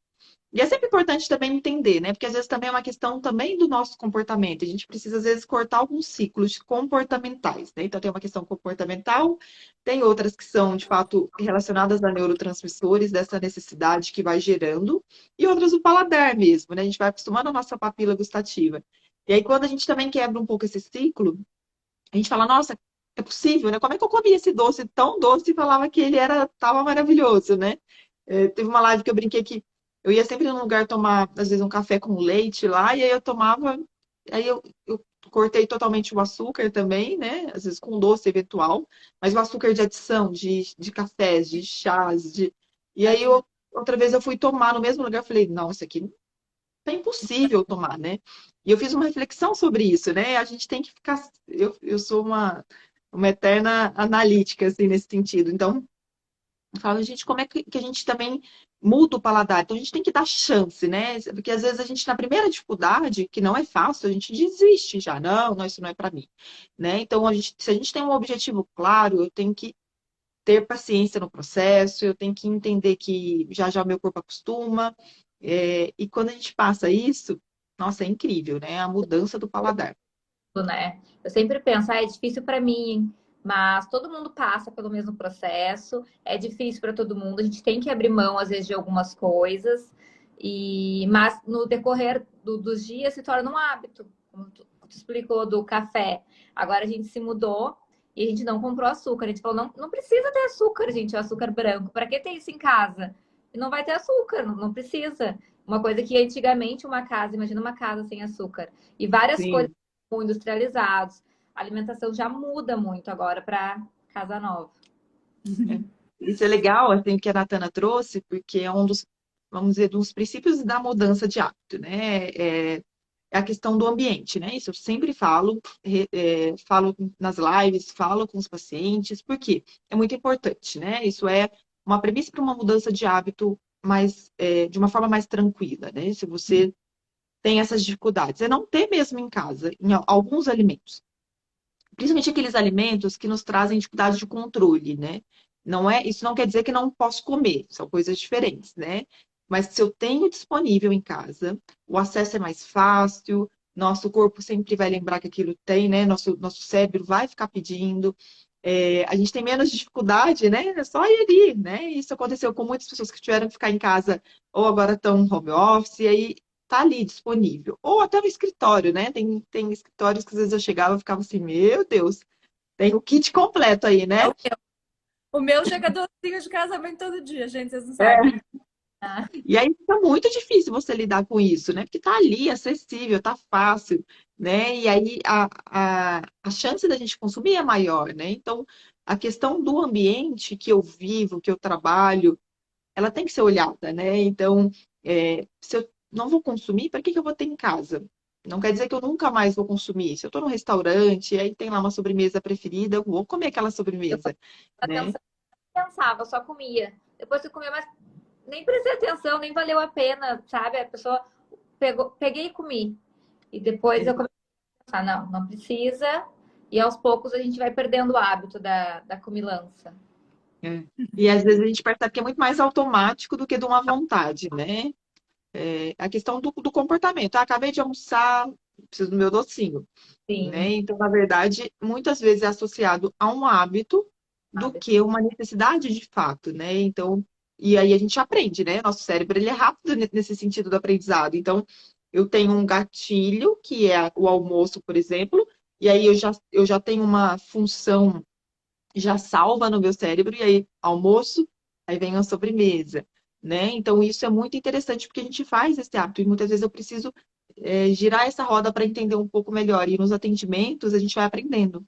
E é sempre importante também entender, né? Porque às vezes também é uma questão também do nosso comportamento. A gente precisa, às vezes, cortar alguns ciclos comportamentais, né? Então tem uma questão comportamental, tem outras que são, de fato, relacionadas a neurotransmissores, dessa necessidade que vai gerando, e outras do paladar mesmo, né? A gente vai acostumando a nossa papila gustativa. E aí, quando a gente também quebra um pouco esse ciclo, a gente fala, nossa, é possível, né? Como é que eu comi esse doce tão doce e falava que ele tava maravilhoso, né? Teve uma live que eu brinquei que eu ia sempre num lugar tomar, às vezes, um café com leite lá, e aí eu tomava, aí eu cortei totalmente o açúcar também, né? Às vezes com doce eventual, mas o açúcar de adição, de cafés, de chás, E aí outra vez eu fui tomar no mesmo lugar, eu falei, não, isso aqui é impossível tomar, né? E eu fiz uma reflexão sobre isso, né? A gente tem que ficar. Eu sou uma eterna analítica, assim, nesse sentido. Então, eu falo, gente, como é que a gente também muda o paladar? Então, a gente tem que dar chance, né? Porque às vezes a gente, na primeira dificuldade, que não é fácil, a gente desiste já. Não, não, isso não é para mim, né? Então, se a gente tem um objetivo claro, eu tenho que ter paciência no processo, eu tenho que entender que já já o meu corpo acostuma. E quando a gente passa isso, nossa, é incrível, né? A mudança do paladar. Né? Eu sempre penso, é difícil para mim, hein? Mas todo mundo passa pelo mesmo processo, é difícil para todo mundo, a gente tem que abrir mão, às vezes, de algumas coisas, mas no decorrer dos dias se torna um hábito, como tu explicou do café. Agora a gente se mudou e a gente não comprou açúcar. A gente falou, não, não precisa ter açúcar, gente, o açúcar branco. Para que ter isso em casa? E não vai ter açúcar, não, não precisa. Uma coisa que antigamente uma casa, imagina uma casa sem açúcar. E várias coisas Sim. industrializados. A alimentação já muda muito agora para casa nova. É. Isso é legal, assim, que a Natana trouxe, porque é um dos, vamos dizer, dos princípios da mudança de hábito, né? É a questão do ambiente, né? Isso eu sempre falo, falo nas lives, falo com os pacientes, porque é muito importante, né? Isso é uma premissa para uma mudança de hábito de uma forma mais tranquila, né? Se você tem essas dificuldades, é não ter mesmo em casa, em alguns alimentos. Principalmente aqueles alimentos que nos trazem dificuldade de controle, né? Isso não quer dizer que não posso comer, são coisas diferentes, né? Mas se eu tenho disponível em casa, o acesso é mais fácil, nosso corpo sempre vai lembrar que aquilo tem, né? Nosso cérebro vai ficar pedindo. A gente tem menos dificuldade, né? É só ir ali, né? Isso aconteceu com muitas pessoas que tiveram que ficar em casa ou agora estão home office, e aí tá ali disponível. Ou até no escritório, né? Tem escritórios que às vezes eu chegava e ficava assim, meu Deus, Tem o kit completo aí, É né? o meu chega docinho de casamento todo dia, gente, vocês não sabem. É. E aí fica muito difícil você lidar com isso, né? Porque tá ali, acessível, tá fácil, né? E aí a chance da gente consumir é maior, né? Então, a questão do ambiente que eu vivo, que eu trabalho, ela tem que ser olhada, né? Então, se eu não vou consumir, para que que eu vou ter em casa? Não quer dizer que eu nunca mais vou consumir. Se eu estou num restaurante, e aí tem lá uma sobremesa preferida, eu vou comer aquela Eu sobremesa, né? atenção, pensava, só comia. Depois que eu comia, mas nem prestei atenção, nem valeu a pena, sabe? A pessoa peguei e comi. E depois eu comecei a pensar, não, não precisa. E aos poucos a gente vai perdendo o hábito da comilança. É. E às vezes a gente percebe que é muito mais automático do que de uma vontade, né? A questão do comportamento. Ah, acabei de almoçar, preciso do meu docinho, né? Sim, Então, na verdade, muitas vezes é associado a um hábito do hábito. que uma necessidade de fato, né? Então, e aí a gente aprende, né? Nosso cérebro, ele é rápido nesse sentido do aprendizado. Então, eu tenho um gatilho, que é o almoço, por exemplo, e aí eu já tenho uma função já salva no meu cérebro, e aí almoço, aí vem a sobremesa, né? Então isso é muito interessante porque a gente faz esse hábito e muitas vezes eu preciso girar essa roda para entender um pouco melhor. E nos atendimentos a gente vai aprendendo.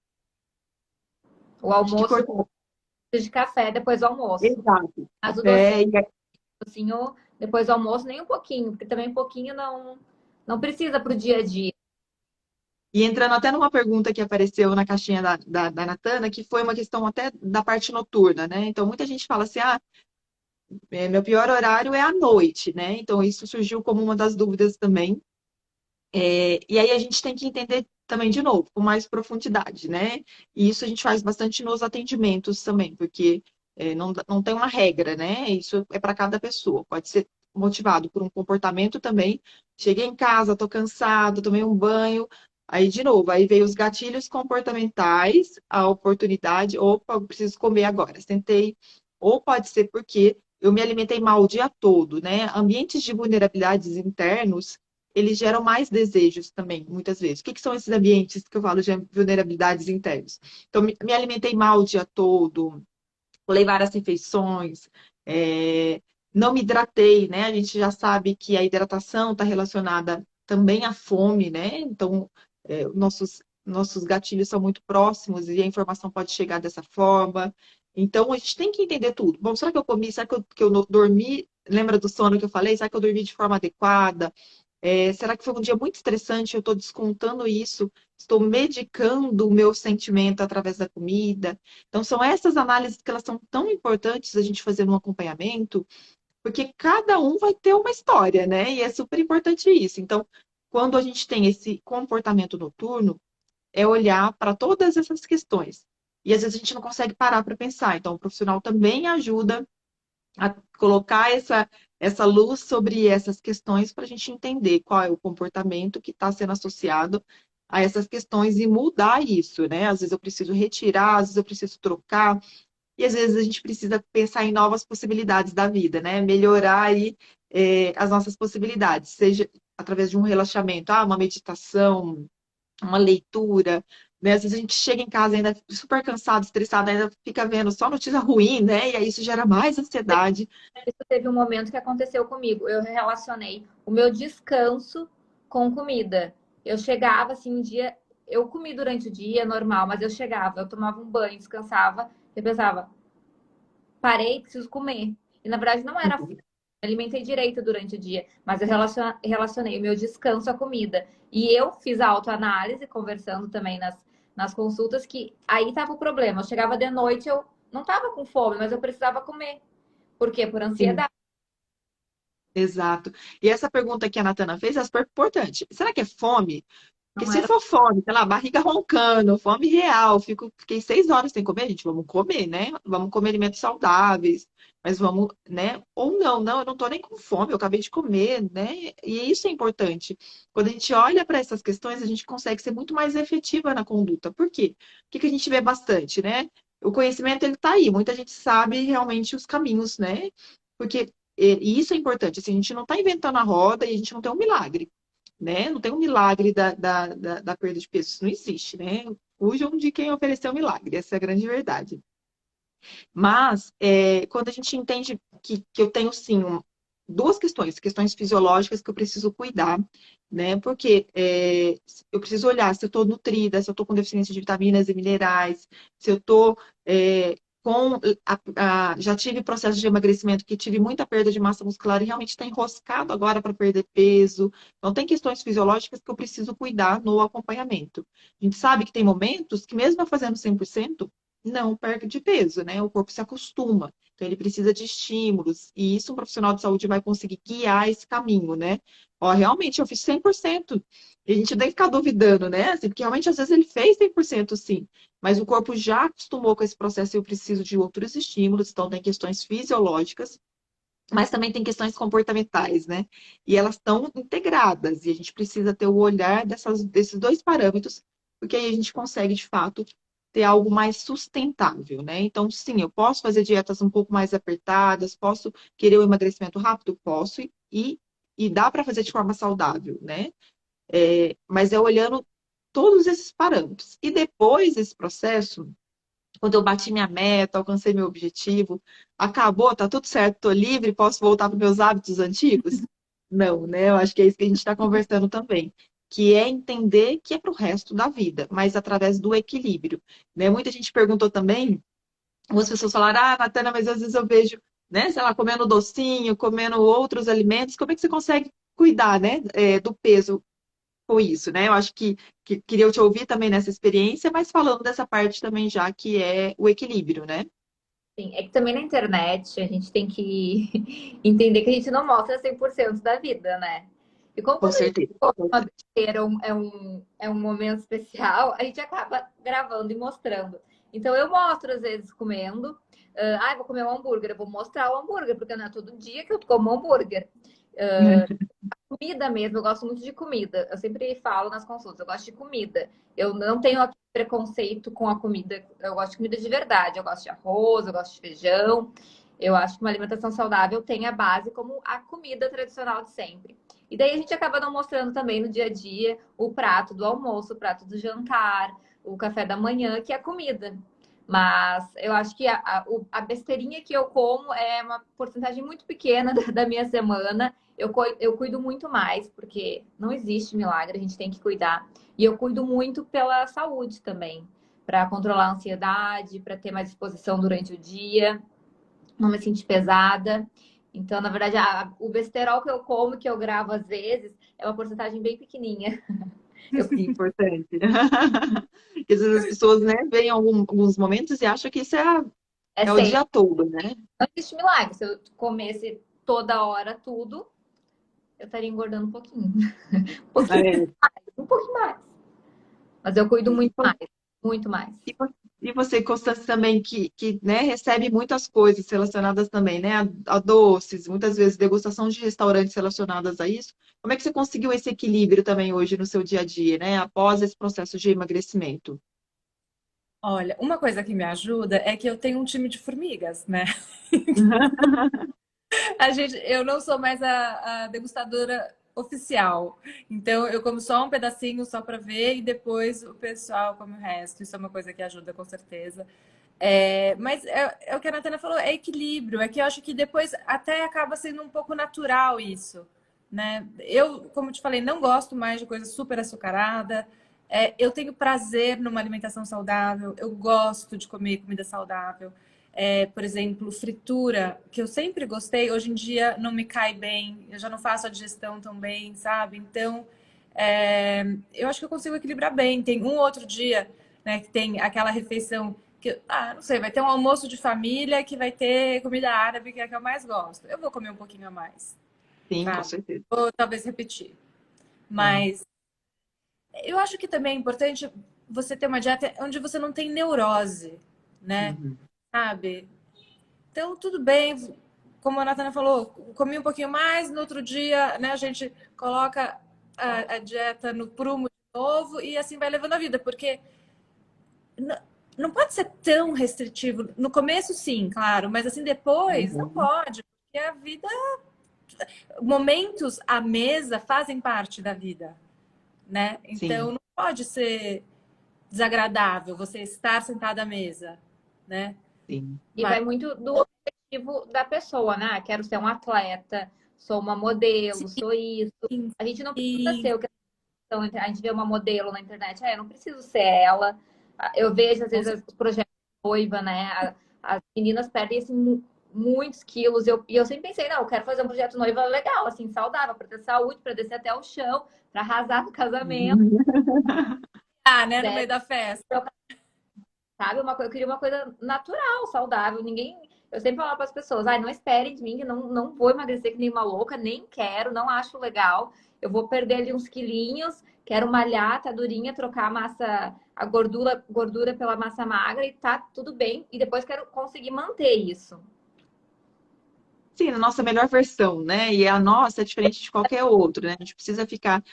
O Acho que almoço cortar. de café depois do almoço. Exato. Mas o Café docinho depois do almoço, nem um pouquinho, porque também um pouquinho não precisa para o dia a dia. e entrando até numa pergunta que apareceu na caixinha da Natana, que foi uma questão até da parte noturna, né? Então, muita gente fala assim, meu pior horário é à noite, né? Então, isso surgiu como uma das dúvidas também. E aí a gente tem que entender também, de novo, com mais profundidade, né? E isso a gente faz bastante nos atendimentos também, porque não tem uma regra, né? Isso é para cada pessoa. Pode ser motivado por um comportamento também. Cheguei em casa, tô cansado, tomei um banho. Aí, de novo, aí veio os gatilhos comportamentais, a oportunidade, opa, eu preciso comer agora. Sentei. Ou pode ser porque eu me alimentei mal o dia todo, né? Ambientes de vulnerabilidades internos eles geram mais desejos também, muitas vezes. O que são esses ambientes que eu falo de vulnerabilidades internas? Então, me alimentei mal o dia todo, pulei várias refeições, não me hidratei, né? A gente já sabe que a hidratação está relacionada também à fome, né? Então, nossos gatilhos são muito próximos e a informação pode chegar dessa forma. Então, a gente tem que entender tudo. Bom, será que eu comi? Será que eu não dormi? Lembra do sono que eu falei? Será que eu dormi de forma adequada? Será que foi um dia muito estressante? Eu estou descontando isso, estou medicando o meu sentimento através da comida. Então, são essas análises que elas são tão importantes a gente fazer no acompanhamento, porque cada um vai ter uma história, né? E é super importante isso. Então, quando a gente tem esse comportamento noturno, é olhar para todas essas questões. E às vezes a gente não consegue parar para pensar. Então, o profissional também ajuda a colocar essa luz sobre essas questões para a gente entender qual é o comportamento que está sendo associado a essas questões e mudar isso, né? Às vezes eu preciso retirar, às vezes eu preciso trocar, e às vezes a gente precisa pensar em novas possibilidades da vida, né? Melhorar aí, as nossas possibilidades, seja através de um relaxamento, uma meditação, uma leitura, né? Às vezes a gente chega em casa ainda super cansado, estressado, ainda fica vendo só notícia ruim, né? E aí isso gera mais ansiedade. Isso teve um momento que aconteceu comigo. Eu relacionei o meu descanso com comida. Eu chegava assim um dia, eu comi durante o dia, normal, mas eu chegava, eu tomava um banho, descansava, eu pensava, parei, preciso comer. E na verdade não era fome, me alimentei direito durante o dia, mas eu relacionei o meu descanso à comida. E eu fiz a autoanálise, conversando também nas consultas, que aí estava o problema. Eu chegava de noite, eu não estava com fome, mas eu precisava comer. Por quê? Por Sim, ansiedade. exato. E essa pergunta que a Natana fez é super importante. Será que é fome? Porque Não se era. for fome, sei lá, barriga roncando, fome real, fiquei 6 horas sem comer, gente, vamos comer, né? Vamos comer alimentos saudáveis, mas vamos, né? Ou não, eu não tô nem com fome, eu acabei de comer, né? E isso é importante. Quando a gente olha para essas questões, a gente consegue ser muito mais efetiva na conduta. Por quê? O que que a gente vê bastante, né? O conhecimento, ele tá aí, muita gente sabe realmente os caminhos, né? Porque, e isso é importante, assim, a gente não está inventando a roda e a gente não tem um milagre, né? Não tem um milagre da perda de peso, isso não existe, né? fujam de quem ofereceu milagre, essa é a grande verdade. Mas, quando a gente entende que eu tenho, sim, duas questões fisiológicas que eu preciso cuidar, né? Porque eu preciso olhar se eu estou nutrida, se eu estou com deficiência de vitaminas e minerais, se eu estou com... já tive processo de emagrecimento que tive muita perda de massa muscular e realmente está enroscado agora para perder peso. Então, tem questões fisiológicas que eu preciso cuidar no acompanhamento. A gente sabe que tem momentos que, mesmo eu fazendo 100%, não perde de peso, né? O corpo se acostuma. Então, ele precisa de estímulos. E isso um profissional de saúde vai conseguir guiar esse caminho, né? Ó, realmente, eu fiz 100%. E a gente tem que ficar duvidando, né? Assim, porque realmente, às vezes, ele fez 100% sim. Mas o corpo já acostumou com esse processo e eu preciso de outros estímulos. Então, tem questões fisiológicas, mas também tem questões comportamentais, né? E elas estão integradas. E a gente precisa ter o olhar desses dois parâmetros, porque aí a gente consegue, de fato, ter algo mais sustentável, né? Então, sim, eu posso fazer dietas um pouco mais apertadas, posso querer o emagrecimento rápido? Posso, e dá para fazer de forma saudável, né? Mas é olhando todos esses parâmetros. E depois desse processo, quando eu bati minha meta, alcancei meu objetivo, acabou, tá tudo certo, tô livre, posso voltar para meus hábitos antigos? Não, né? Eu acho que é isso que a gente está conversando também, que é entender que é para o resto da vida, mas através do equilíbrio, né? Muita gente perguntou também, algumas pessoas falaram, Natana, mas às vezes eu vejo, né, sei lá, comendo docinho, comendo outros alimentos, como é que você consegue cuidar, né, do peso? Com isso, né? Eu acho que queria te ouvir também nessa experiência, mas falando dessa parte também já que é o equilíbrio, né? Sim, é que também na internet a gente tem que entender que a gente não mostra 100% da vida, né? E como Com quando a gente certeza. come uma besteira, é um momento especial, a gente acaba gravando e mostrando. Então eu mostro às vezes comendo, vou comer um hambúrguer, eu vou mostrar o hambúrguer, porque não é todo dia que eu como hambúrguer. Comida mesmo, eu gosto muito de comida. Eu sempre falo nas consultas, eu gosto de comida. Eu não tenho aquele preconceito com a comida. Eu gosto de comida de verdade. Eu gosto de arroz, eu gosto de feijão. Eu acho que uma alimentação saudável tem a base como a comida tradicional de sempre. E daí a gente acaba não mostrando também no dia a dia o prato do almoço, o prato do jantar, o café da manhã, que é a comida. Mas eu acho que a besteirinha que eu como é uma porcentagem muito pequena da minha semana. Eu cuido muito mais, porque não existe milagre, a gente tem que cuidar. E eu cuido muito pela saúde também, para controlar a ansiedade, para ter mais disposição durante o dia, não me sentir pesada. Então, na verdade, o besterol que eu como, que eu gravo às vezes, é uma porcentagem bem pequenininha. Eu, Importante. Porque às vezes as pessoas, né, veem alguns momentos e acham que isso é é o sempre. dia todo, né? Não existe milagre. Se eu comesse toda hora tudo, eu estaria engordando um pouquinho. Um pouquinho, É, um pouquinho mais. Mas eu cuido e muito mais, muito mais. e você, Constância, também, que né, recebe muitas coisas relacionadas também, né, a doces, muitas vezes degustação de restaurantes relacionadas a isso. Como é que você conseguiu esse equilíbrio também hoje no seu dia a dia, né, após esse processo de emagrecimento? Olha, uma coisa que me ajuda é que eu tenho um time de formigas, né? Eu não sou mais a degustadora oficial. Então, eu como só um pedacinho só para ver e depois o pessoal come o resto. Isso é uma coisa que ajuda com certeza. Mas é o que a Natana falou, é equilíbrio. É que eu acho que depois até acaba sendo um pouco natural isso, né? Eu, como te falei, não gosto mais de coisa super açucarada. Eu tenho prazer numa alimentação saudável. Eu gosto de comer comida saudável. Por exemplo, fritura, que eu sempre gostei, hoje em dia não me cai bem. Eu já não faço a digestão tão bem, sabe? Então, eu acho que eu consigo equilibrar bem. Tem um outro dia, né, que tem aquela refeição que, não sei, vai ter um almoço de família que vai ter comida árabe, que é a que eu mais gosto. Eu vou comer um pouquinho a mais, Sim, com sabe? certeza. Ou talvez repetir. É. Mas eu acho que também é importante você ter uma dieta onde você não tem neurose, né? Uhum. Sabe? Então, tudo bem, como a Natana falou, comi um pouquinho mais, no outro dia, né, a gente coloca a dieta no prumo de novo e assim vai levando a vida, porque não pode ser tão restritivo. No começo, sim, claro, mas assim, depois, não Uhum. pode, porque a vida, momentos à mesa fazem parte da vida, né? Sim. Então, não pode ser desagradável você estar sentada à mesa, né? Sim. E vai muito do objetivo da pessoa, né? Quero ser um atleta, sou uma modelo, sou isso. Sim, A gente não precisa sim, ser o que a gente vê uma modelo na internet, eu não preciso ser ela. Eu vejo, às com vezes, os projetos de noiva, né? As meninas perdem assim, muitos quilos. E eu sempre pensei, não, eu quero fazer um projeto noiva legal, assim, saudável, para ter saúde, para descer até o chão, para arrasar no casamento, né, no né? meio da festa. Sabe? Eu queria uma coisa natural, saudável. Ninguém. Eu sempre falo para as pessoas, não esperem de mim, que não vou emagrecer que nem uma louca, nem quero, não acho legal. Eu vou perder ali uns quilinhos, quero malhar, tá durinha, trocar a massa, a gordura pela massa magra e tá tudo bem. E depois quero conseguir manter isso. Sim, a nossa melhor versão, né? E a nossa é diferente de qualquer outro, né? A gente precisa ficar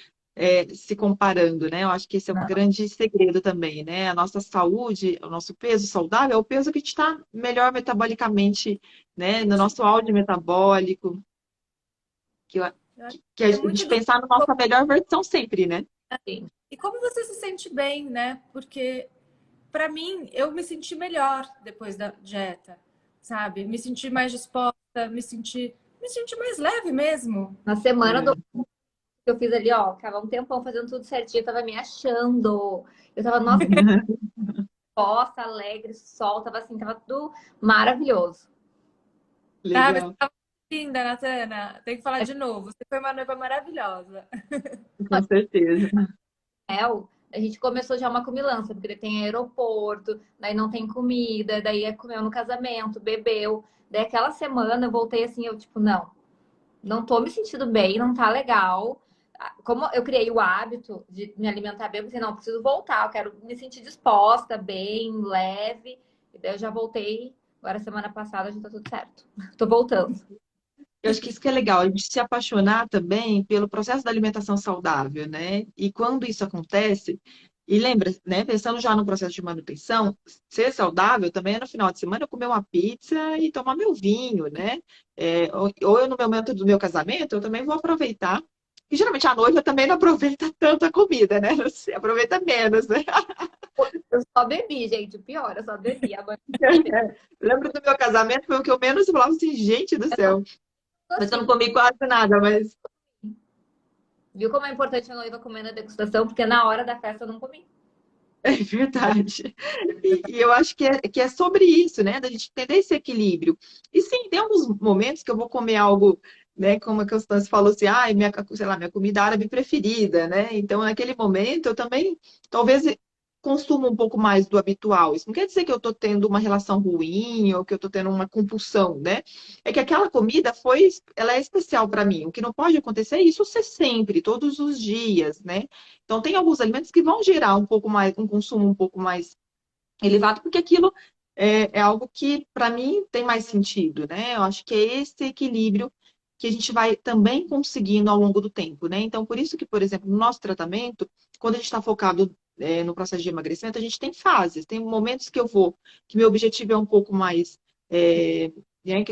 se comparando, né? Eu acho que esse é um grande segredo também, né? A nossa saúde, o nosso peso saudável é o peso que a gente está melhor metabolicamente, né? No nosso auge metabólico, que, eu- Eu acho que a que é muito gente pensar na nossa melhor versão sempre, né? Assim. E como você se sente bem, né? Porque, para mim, eu me senti melhor depois da dieta, sabe? Me senti mais disposta, me senti mais leve mesmo. Na semana É. que eu fiz ali, ó, ficava um tempão fazendo tudo certinho, eu tava me achando. Eu tava, nossa, posta, alegre, sol, tava assim, tava tudo maravilhoso. Sabe? Você Legal, tava linda, Natana. Tem que falar de novo. Você foi uma noiva maravilhosa. com certeza. A gente começou já uma comilança, porque daí tem aeroporto, daí não tem comida, daí comeu no casamento, bebeu. Daí aquela semana eu voltei assim, eu tipo, não tô me sentindo bem, não tá legal. Como eu criei o hábito de me alimentar bem, eu pensei, não, preciso voltar, eu quero me sentir disposta, bem, leve. E daí eu já voltei, agora semana passada já tá tudo certo. Tô voltando. Eu acho que isso que é legal, a gente se apaixonar também pelo processo da alimentação saudável, né? E quando isso acontece, e lembra, né, pensando já no processo de manutenção, ser saudável também é no final de semana eu comer uma pizza e tomar meu vinho, né? Ou eu no momento do meu casamento, eu também vou aproveitar. E geralmente a noiva também não aproveita tanto a comida, né? Você aproveita menos, né? Eu só bebi, gente, o pior, eu só bebi. Agora Lembro do meu casamento, foi o que eu menos falava assim, gente do eu só céu. tô Mas eu não assim. comi quase nada, mas Viu como é importante a noiva comer na degustação? Porque na hora da festa eu não comi. é verdade. E eu acho que é sobre isso, né? Da gente entender esse equilíbrio. E sim, tem alguns momentos que eu vou comer algo, né? Como a Constância falou assim, minha, sei lá, minha comida árabe preferida, né? Então, naquele momento, eu também, talvez, consumo um pouco mais do habitual. Isso não quer dizer que eu estou tendo uma relação ruim ou que eu estou tendo uma compulsão, né? É que aquela comida ela é especial para mim. O que não pode acontecer é isso ser sempre, todos os dias, né? Então, tem alguns alimentos que vão gerar um pouco mais, um consumo um pouco mais elevado, porque aquilo é algo que, para mim, tem mais sentido, né? Eu acho que é esse equilíbrio que a gente vai também conseguindo ao longo do tempo, né? Então, por isso que, por exemplo, no nosso tratamento, quando a gente está focado no processo de emagrecimento, a gente tem fases, tem momentos que meu objetivo é um pouco mais é,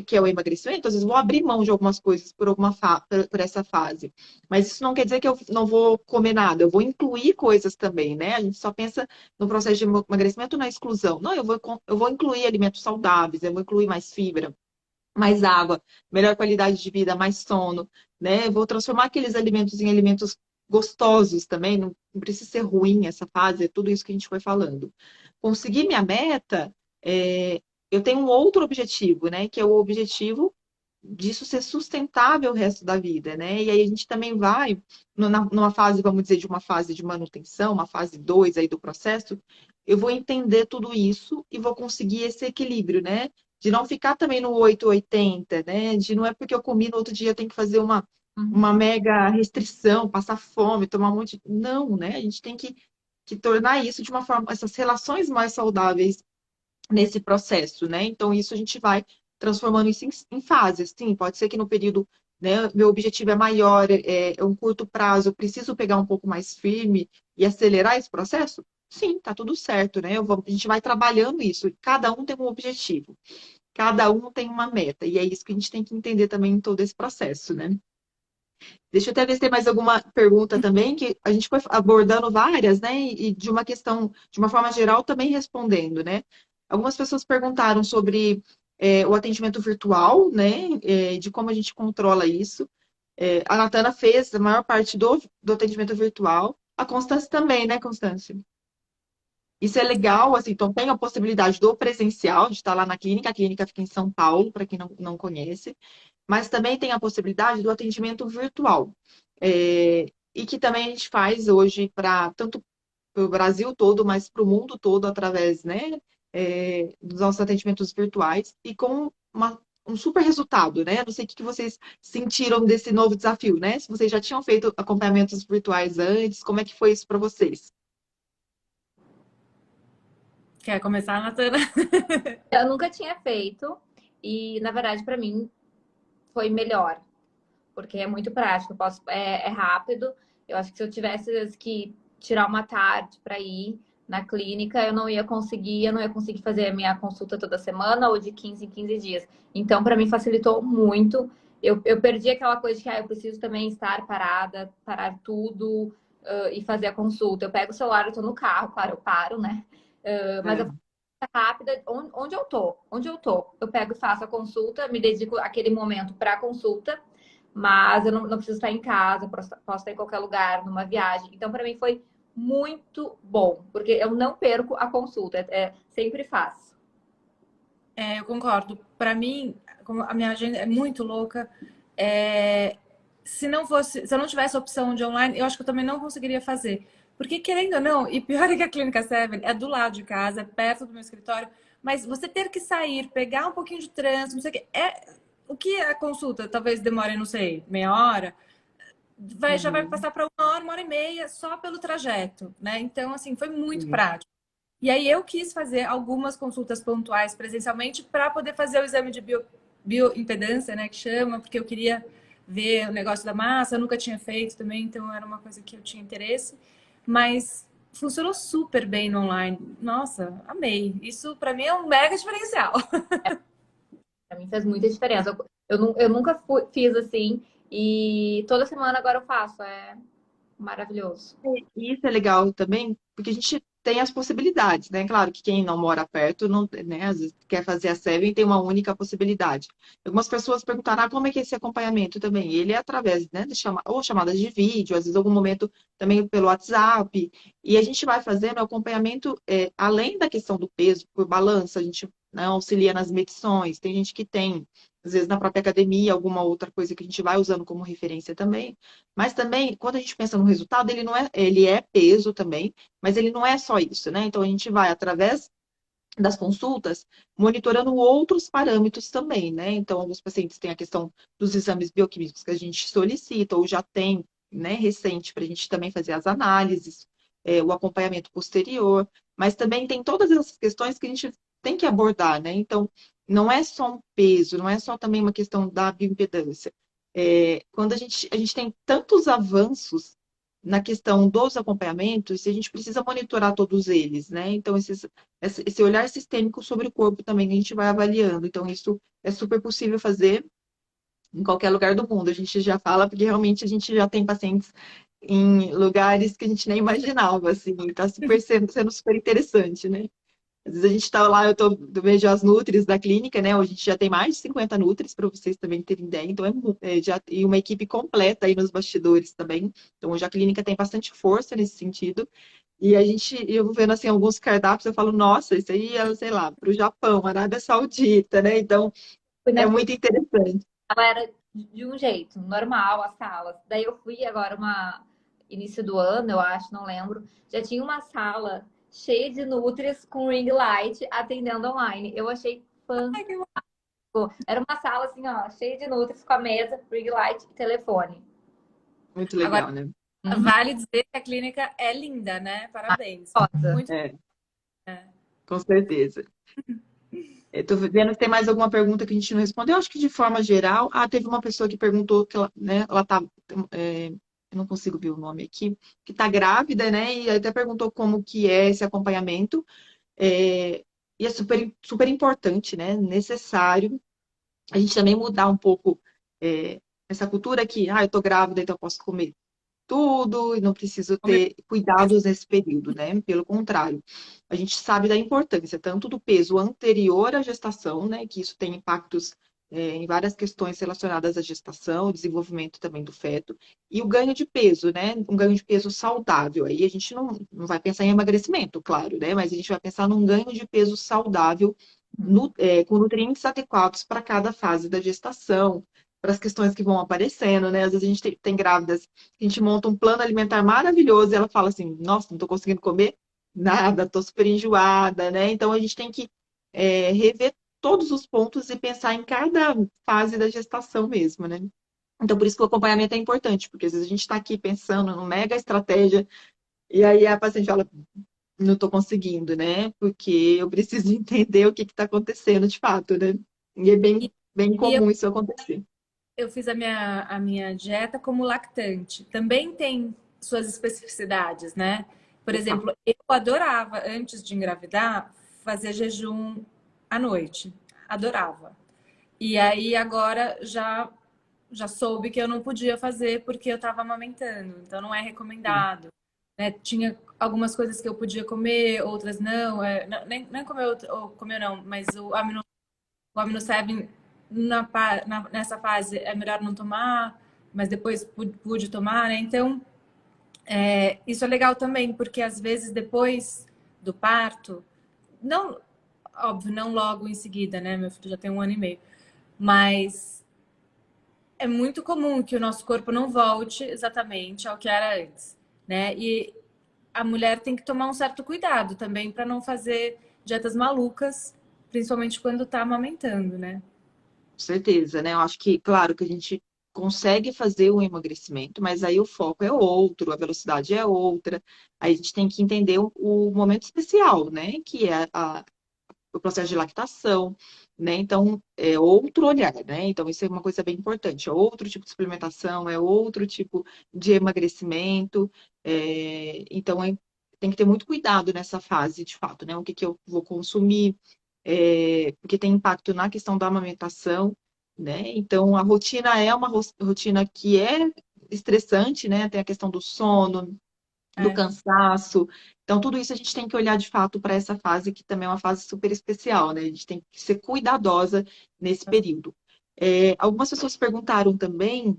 que é o emagrecimento, às vezes vou abrir mão de algumas coisas por essa fase. Mas isso não quer dizer que eu não vou comer nada, eu vou incluir coisas também, né? A gente só pensa no processo de emagrecimento na exclusão. Não, eu vou incluir alimentos saudáveis, eu vou incluir mais fibra, mais água, melhor qualidade de vida, mais sono, né? Eu vou transformar aqueles alimentos em alimentos gostosos também, não precisa ser ruim essa fase, é tudo isso que a gente foi falando. Conseguir minha meta, eu tenho um outro objetivo, né? Que é o objetivo disso ser sustentável o resto da vida, né? E aí a gente também vai numa fase, vamos dizer, de uma fase de manutenção, uma fase 2 aí do processo, eu vou entender tudo isso e vou conseguir esse equilíbrio, né? De não ficar também no 880, né? De não é porque eu comi no outro dia eu tenho que fazer uma mega restrição, passar fome, tomar um monte. Não, né? A gente tem que tornar isso de uma forma, essas relações mais saudáveis nesse processo, né? Então, isso a gente vai transformando isso em fases. Sim, pode ser que no período, né, meu objetivo é maior, é um curto prazo, eu preciso pegar um pouco mais firme e acelerar esse processo? Sim, tá tudo certo, né? A gente vai trabalhando isso. Cada um tem um objetivo, cada um tem uma meta, e é isso que a gente tem que entender também em todo esse processo, né? Deixa eu até ver se tem mais alguma pergunta também, que a gente foi abordando várias, né? E de uma questão, de uma forma geral, também respondendo, né? Algumas pessoas perguntaram sobre o atendimento virtual, né? De como a gente controla isso. A Natana fez a maior parte do atendimento virtual. A Constância também, né, Constância? Isso é legal, assim, então tem a possibilidade do presencial, de estar lá na clínica, a clínica fica em São Paulo, para quem não conhece, mas também tem a possibilidade do atendimento virtual. E que também a gente faz hoje para tanto para o Brasil todo, mas para o mundo todo, através, né, dos nossos atendimentos virtuais, e com um super resultado, né? Não sei o que vocês sentiram desse novo desafio, né? Se vocês já tinham feito acompanhamentos virtuais antes, como é que foi isso para vocês? Quer começar, Natana? Eu nunca tinha feito e, na verdade, para mim foi melhor, porque é muito prático, é rápido. Eu acho que se eu tivesse que tirar uma tarde para ir na clínica, eu não ia conseguir fazer a minha consulta toda semana ou de 15 em 15 dias. Então, para mim, facilitou muito. Eu perdi aquela coisa de que eu preciso também estar parada, parar tudo e fazer a consulta. Eu pego o celular, eu tô no carro, claro, eu paro, né? Mas eu É. rápida, onde eu tô. Eu pego e faço a consulta, me dedico aquele momento para a consulta, mas eu não preciso estar em casa, posso estar em qualquer lugar, numa viagem. Então, para mim foi muito bom, porque eu não perco a consulta, sempre faço. Eu concordo. Para mim, como a minha agenda é muito louca, se eu não tivesse a opção de online, eu acho que eu também não conseguiria fazer. Porque, querendo ou não, e pior é que a Clínica Seven é do lado de casa, é perto do meu escritório, mas você ter que sair, pegar um pouquinho de trânsito, não sei o que, o que a consulta talvez demore, não sei, meia hora, já vai Uhum. passar para uma hora e meia só pelo trajeto, né? Então, assim, foi muito Sim. prático. E aí eu quis fazer algumas consultas pontuais presencialmente para poder fazer o exame de bioimpedância, né, que chama, porque eu queria ver o negócio da massa, eu nunca tinha feito também, então era uma coisa que eu tinha interesse, mas funcionou super bem no online. Nossa, amei. Isso para mim é um mega diferencial. Para mim faz muita diferença. Eu nunca fiz assim e toda semana agora eu faço. É maravilhoso. E isso é legal também, porque a gente tem as possibilidades, né? Claro que quem não mora perto, não, né, às vezes quer fazer a Seven tem uma única possibilidade. Algumas pessoas perguntaram, como é que é esse acompanhamento também? Ele é através, né, ou chamadas de vídeo, às vezes algum momento também pelo WhatsApp, e a gente vai fazendo o acompanhamento, além da questão do peso, por balança, a gente, né, auxilia nas medições, tem gente que tem, às vezes na própria academia, alguma outra coisa que a gente vai usando como referência também. Mas também, quando a gente pensa no resultado, ele é peso também, mas ele não é só isso, né? Então a gente vai, através das consultas, monitorando outros parâmetros também, né? Então, alguns pacientes têm a questão dos exames bioquímicos que a gente solicita, ou já tem, né, recente, para a gente também fazer as análises, o acompanhamento posterior, mas também tem todas essas questões que a gente tem que abordar, né? Então, não é só um peso, não é só também uma questão da bioimpedância. Quando a gente tem tantos avanços na questão dos acompanhamentos, a gente precisa monitorar todos eles, né? Então, esse olhar sistêmico sobre o corpo também a gente vai avaliando. Então, isso é super possível fazer em qualquer lugar do mundo. A gente já fala porque realmente a gente já tem pacientes em lugares que a gente nem imaginava, assim, está sendo super interessante, né? Às vezes a gente está lá, eu vejo as nutris da clínica, né? Hoje a gente já tem mais de 50 nutris, para vocês também terem ideia. Então, e uma equipe completa aí nos bastidores também. Então, hoje a clínica tem bastante força nesse sentido. E eu vendo assim alguns cardápios, eu falo, nossa, isso aí é, sei lá, para o Japão, Arábia Saudita, né? Então, Fui é na muito interessante. ela era de um jeito, normal, as salas. Daí eu fui agora início do ano, eu acho, não lembro. Já tinha uma sala cheia de nutris com ring light atendendo online. Eu achei Ai, fantástico. Era uma sala assim, ó, cheia de nutris com a mesa, ring light e telefone. Muito agora, legal, né? Uhum. vale dizer que a clínica é linda, né? Parabéns. Rosa. Muito. É, É. com certeza. Estou vendo se tem mais alguma pergunta que a gente não respondeu. Eu acho que de forma geral. Ah, teve uma pessoa que perguntou que ela, né, ela tá. Eu não consigo ver o nome aqui, que está grávida, né? E até perguntou como que é esse acompanhamento. E é super, super importante, né? Necessário a gente também mudar um pouco essa cultura que, eu tô grávida, então eu posso comer tudo e não preciso Comer ter cuidados nesse período, né? Pelo contrário, a gente sabe da importância tanto do peso anterior à gestação, né? Que isso tem impactos em várias questões relacionadas à gestação, desenvolvimento também do feto, e o ganho de peso, né? Um ganho de peso saudável. Aí a gente não vai pensar em emagrecimento, claro, né? Mas a gente vai pensar num ganho de peso saudável com nutrientes adequados para cada fase da gestação, para as questões que vão aparecendo, né? Às vezes a gente tem grávidas, a gente monta um plano alimentar maravilhoso e ela fala assim, nossa, não estou conseguindo comer nada, estou super enjoada, né? Então a gente tem que rever todos os pontos e pensar em cada fase da gestação mesmo, né? Então por isso que o acompanhamento é importante, porque às vezes a gente está aqui pensando numa mega estratégia e aí a paciente fala, não estou conseguindo, né? Porque eu preciso entender o que está acontecendo de fato, né? E é e, bem e comum isso acontecer. eu fiz a minha dieta como lactante. Também tem suas especificidades, né? Por Opa. exemplo, eu adorava, antes de engravidar, fazer jejum à noite. Adorava. E aí agora já soube que eu não podia fazer porque eu estava amamentando. Então não é recomendado. Né? Tinha algumas coisas que eu podia comer, outras não. Nem comer, ou comer não, mas o Amino 7 nessa fase é melhor não tomar, mas depois pude tomar, né? Então, isso é legal também, porque às vezes depois do parto, não, óbvio, não logo em seguida, né? Meu filho já tem 1 ano e meio, mas é muito comum que o nosso corpo não volte exatamente ao que era antes, né? E a mulher tem que tomar um certo cuidado também para não fazer dietas malucas, principalmente quando tá amamentando, né? Certeza, né? Eu acho que, claro, que a gente consegue fazer o emagrecimento, mas aí o foco é outro, a velocidade é outra. Aí a gente tem que entender o momento especial, né? Que é o processo de lactação, né? Então, é outro olhar, né? Então, isso é uma coisa bem importante. É outro tipo de suplementação, é outro tipo de emagrecimento. Então, tem que ter muito cuidado nessa fase, de fato, né? O que que eu vou consumir, porque tem impacto na questão da amamentação, né? Então, a rotina é uma rotina que é estressante, né? Tem a questão do sono, do É. cansaço. Então, tudo isso a gente tem que olhar de fato para essa fase, que também é uma fase super especial, né? A gente tem que ser cuidadosa nesse período. Algumas pessoas perguntaram também,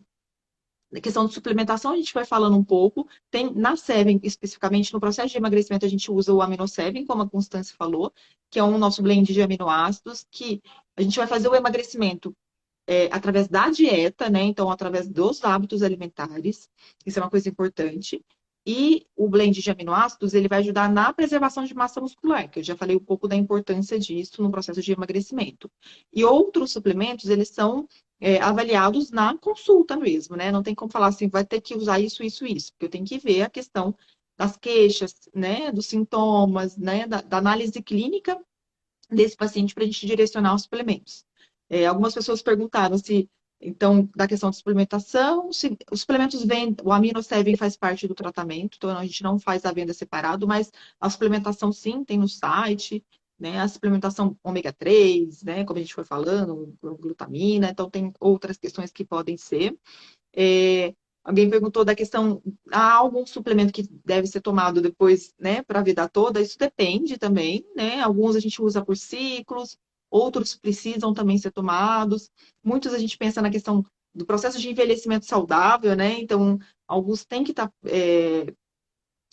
na questão de suplementação, a gente vai falando um pouco. Tem na Seven, especificamente, no processo de emagrecimento, a gente usa o Amino 7, como a Constância falou, que é um nosso blend de aminoácidos, que a gente vai fazer o emagrecimento através da dieta, né? Então, através dos hábitos alimentares, isso é uma coisa importante. E o blend de aminoácidos, ele vai ajudar na preservação de massa muscular, que eu já falei um pouco da importância disso no processo de emagrecimento. E outros suplementos, eles são avaliados na consulta mesmo, né? Não tem como falar assim, vai ter que usar isso, isso, isso, porque eu tenho que ver a questão das queixas, né? Dos sintomas, né? Da análise clínica desse paciente para a gente direcionar os suplementos. Algumas pessoas perguntaram se, então, da questão de suplementação, se os suplementos vêm, o Amino 7 faz parte do tratamento, então a gente não faz a venda separado, mas a suplementação sim, tem no site, né? A suplementação ômega 3, né? Como a gente foi falando, glutamina, então tem outras questões que podem ser. É, Alguém perguntou da questão, há algum suplemento que deve ser tomado depois, né, para a vida toda? Isso depende também, né? Alguns a gente usa por ciclos, outros precisam também ser tomados. Muitos a gente pensa na questão do processo de envelhecimento saudável, né? Então, alguns têm que estar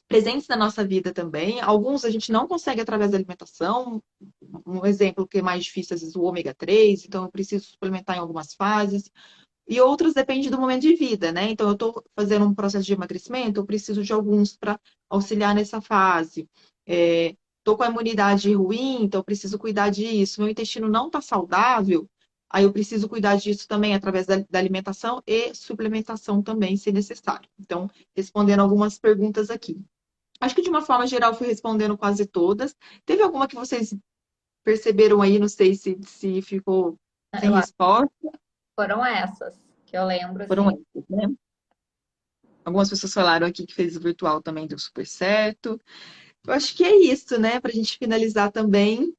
presentes na nossa vida também. Alguns a gente não consegue através da alimentação. Um exemplo que é mais difícil, às vezes, o ômega 3, então eu preciso suplementar em algumas fases. E outros depende do momento de vida, né? Então, eu estou fazendo um processo de emagrecimento, eu preciso de alguns para auxiliar nessa fase. Estou com a imunidade ruim, então eu preciso cuidar disso. Meu intestino não está saudável, aí eu preciso cuidar disso também através da alimentação e suplementação também, se necessário. Então, respondendo algumas perguntas aqui. Acho que de uma forma geral fui respondendo quase todas. Teve alguma que vocês perceberam aí, não sei se ficou sem Eu acho que resposta? foram essas que eu lembro, Foram assim. essas, né? Algumas pessoas falaram aqui que fez o virtual também deu super certo. Eu acho que é isso, né? Para a gente finalizar também.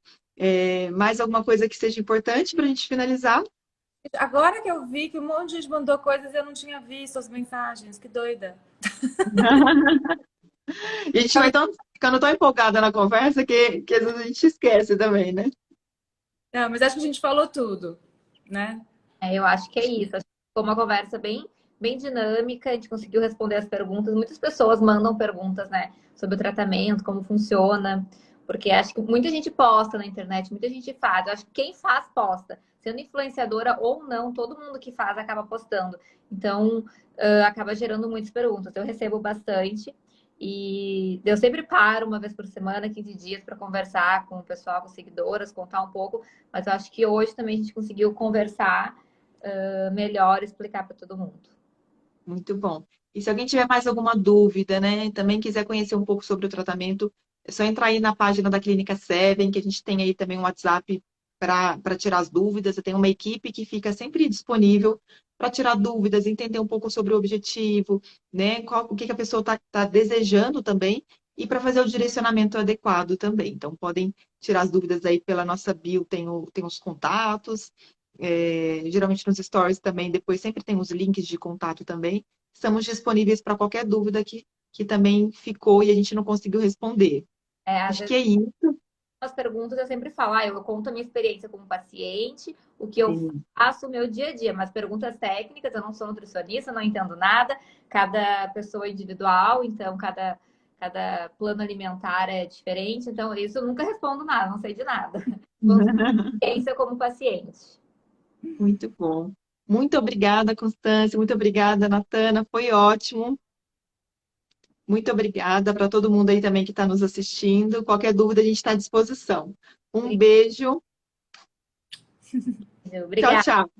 Mais alguma coisa que seja importante para a gente finalizar? Agora que eu vi que um monte de gente mandou coisas e eu não tinha visto as mensagens, que doida. E a gente vai ficando tão empolgada na conversa que às vezes a gente esquece também, né? Não, mas acho que a gente falou tudo, né? Eu acho que é isso. Acho que foi uma conversa bem dinâmica, a gente conseguiu responder as perguntas. Muitas pessoas mandam perguntas, né, sobre o tratamento, como funciona, porque acho que muita gente posta na internet, muita gente faz. Eu acho que quem faz, posta. Sendo influenciadora ou não, todo mundo que faz acaba postando. Então, acaba gerando muitas perguntas. Eu recebo bastante. E eu sempre paro uma vez por semana, 15 dias, para conversar com o pessoal, com seguidoras, contar um pouco. Mas eu acho que hoje também a gente conseguiu conversar melhor, explicar para todo mundo. Muito bom. E se alguém tiver mais alguma dúvida, né, também quiser conhecer um pouco sobre o tratamento, é só entrar aí na página da Clínica Seven, que a gente tem aí também um WhatsApp para tirar as dúvidas. Eu tenho uma equipe que fica sempre disponível para tirar dúvidas, entender um pouco sobre o objetivo, né, o que que a pessoa está desejando também, e para fazer o direcionamento adequado também. Então, podem tirar as dúvidas aí pela nossa bio, tem os contatos. Geralmente nos stories também, depois sempre tem os links de contato também. Estamos disponíveis para qualquer dúvida que também ficou e a gente não conseguiu responder. Às Acho vezes, que é isso. as perguntas eu sempre falo, eu conto a minha experiência como paciente, o que eu Sim. faço o meu dia a dia, mas perguntas técnicas, eu não sou nutricionista, não entendo nada, cada pessoa é individual, então cada plano alimentar é diferente, então isso eu nunca respondo nada, não sei de nada. Conto a minha experiência como paciente. Muito bom. Muito obrigada, Constância. Muito obrigada, Natana. Foi ótimo. Muito obrigada para todo mundo aí também que está nos assistindo. Qualquer dúvida, a gente está à disposição. Um beijo. Tchau, Obrigada. tchau.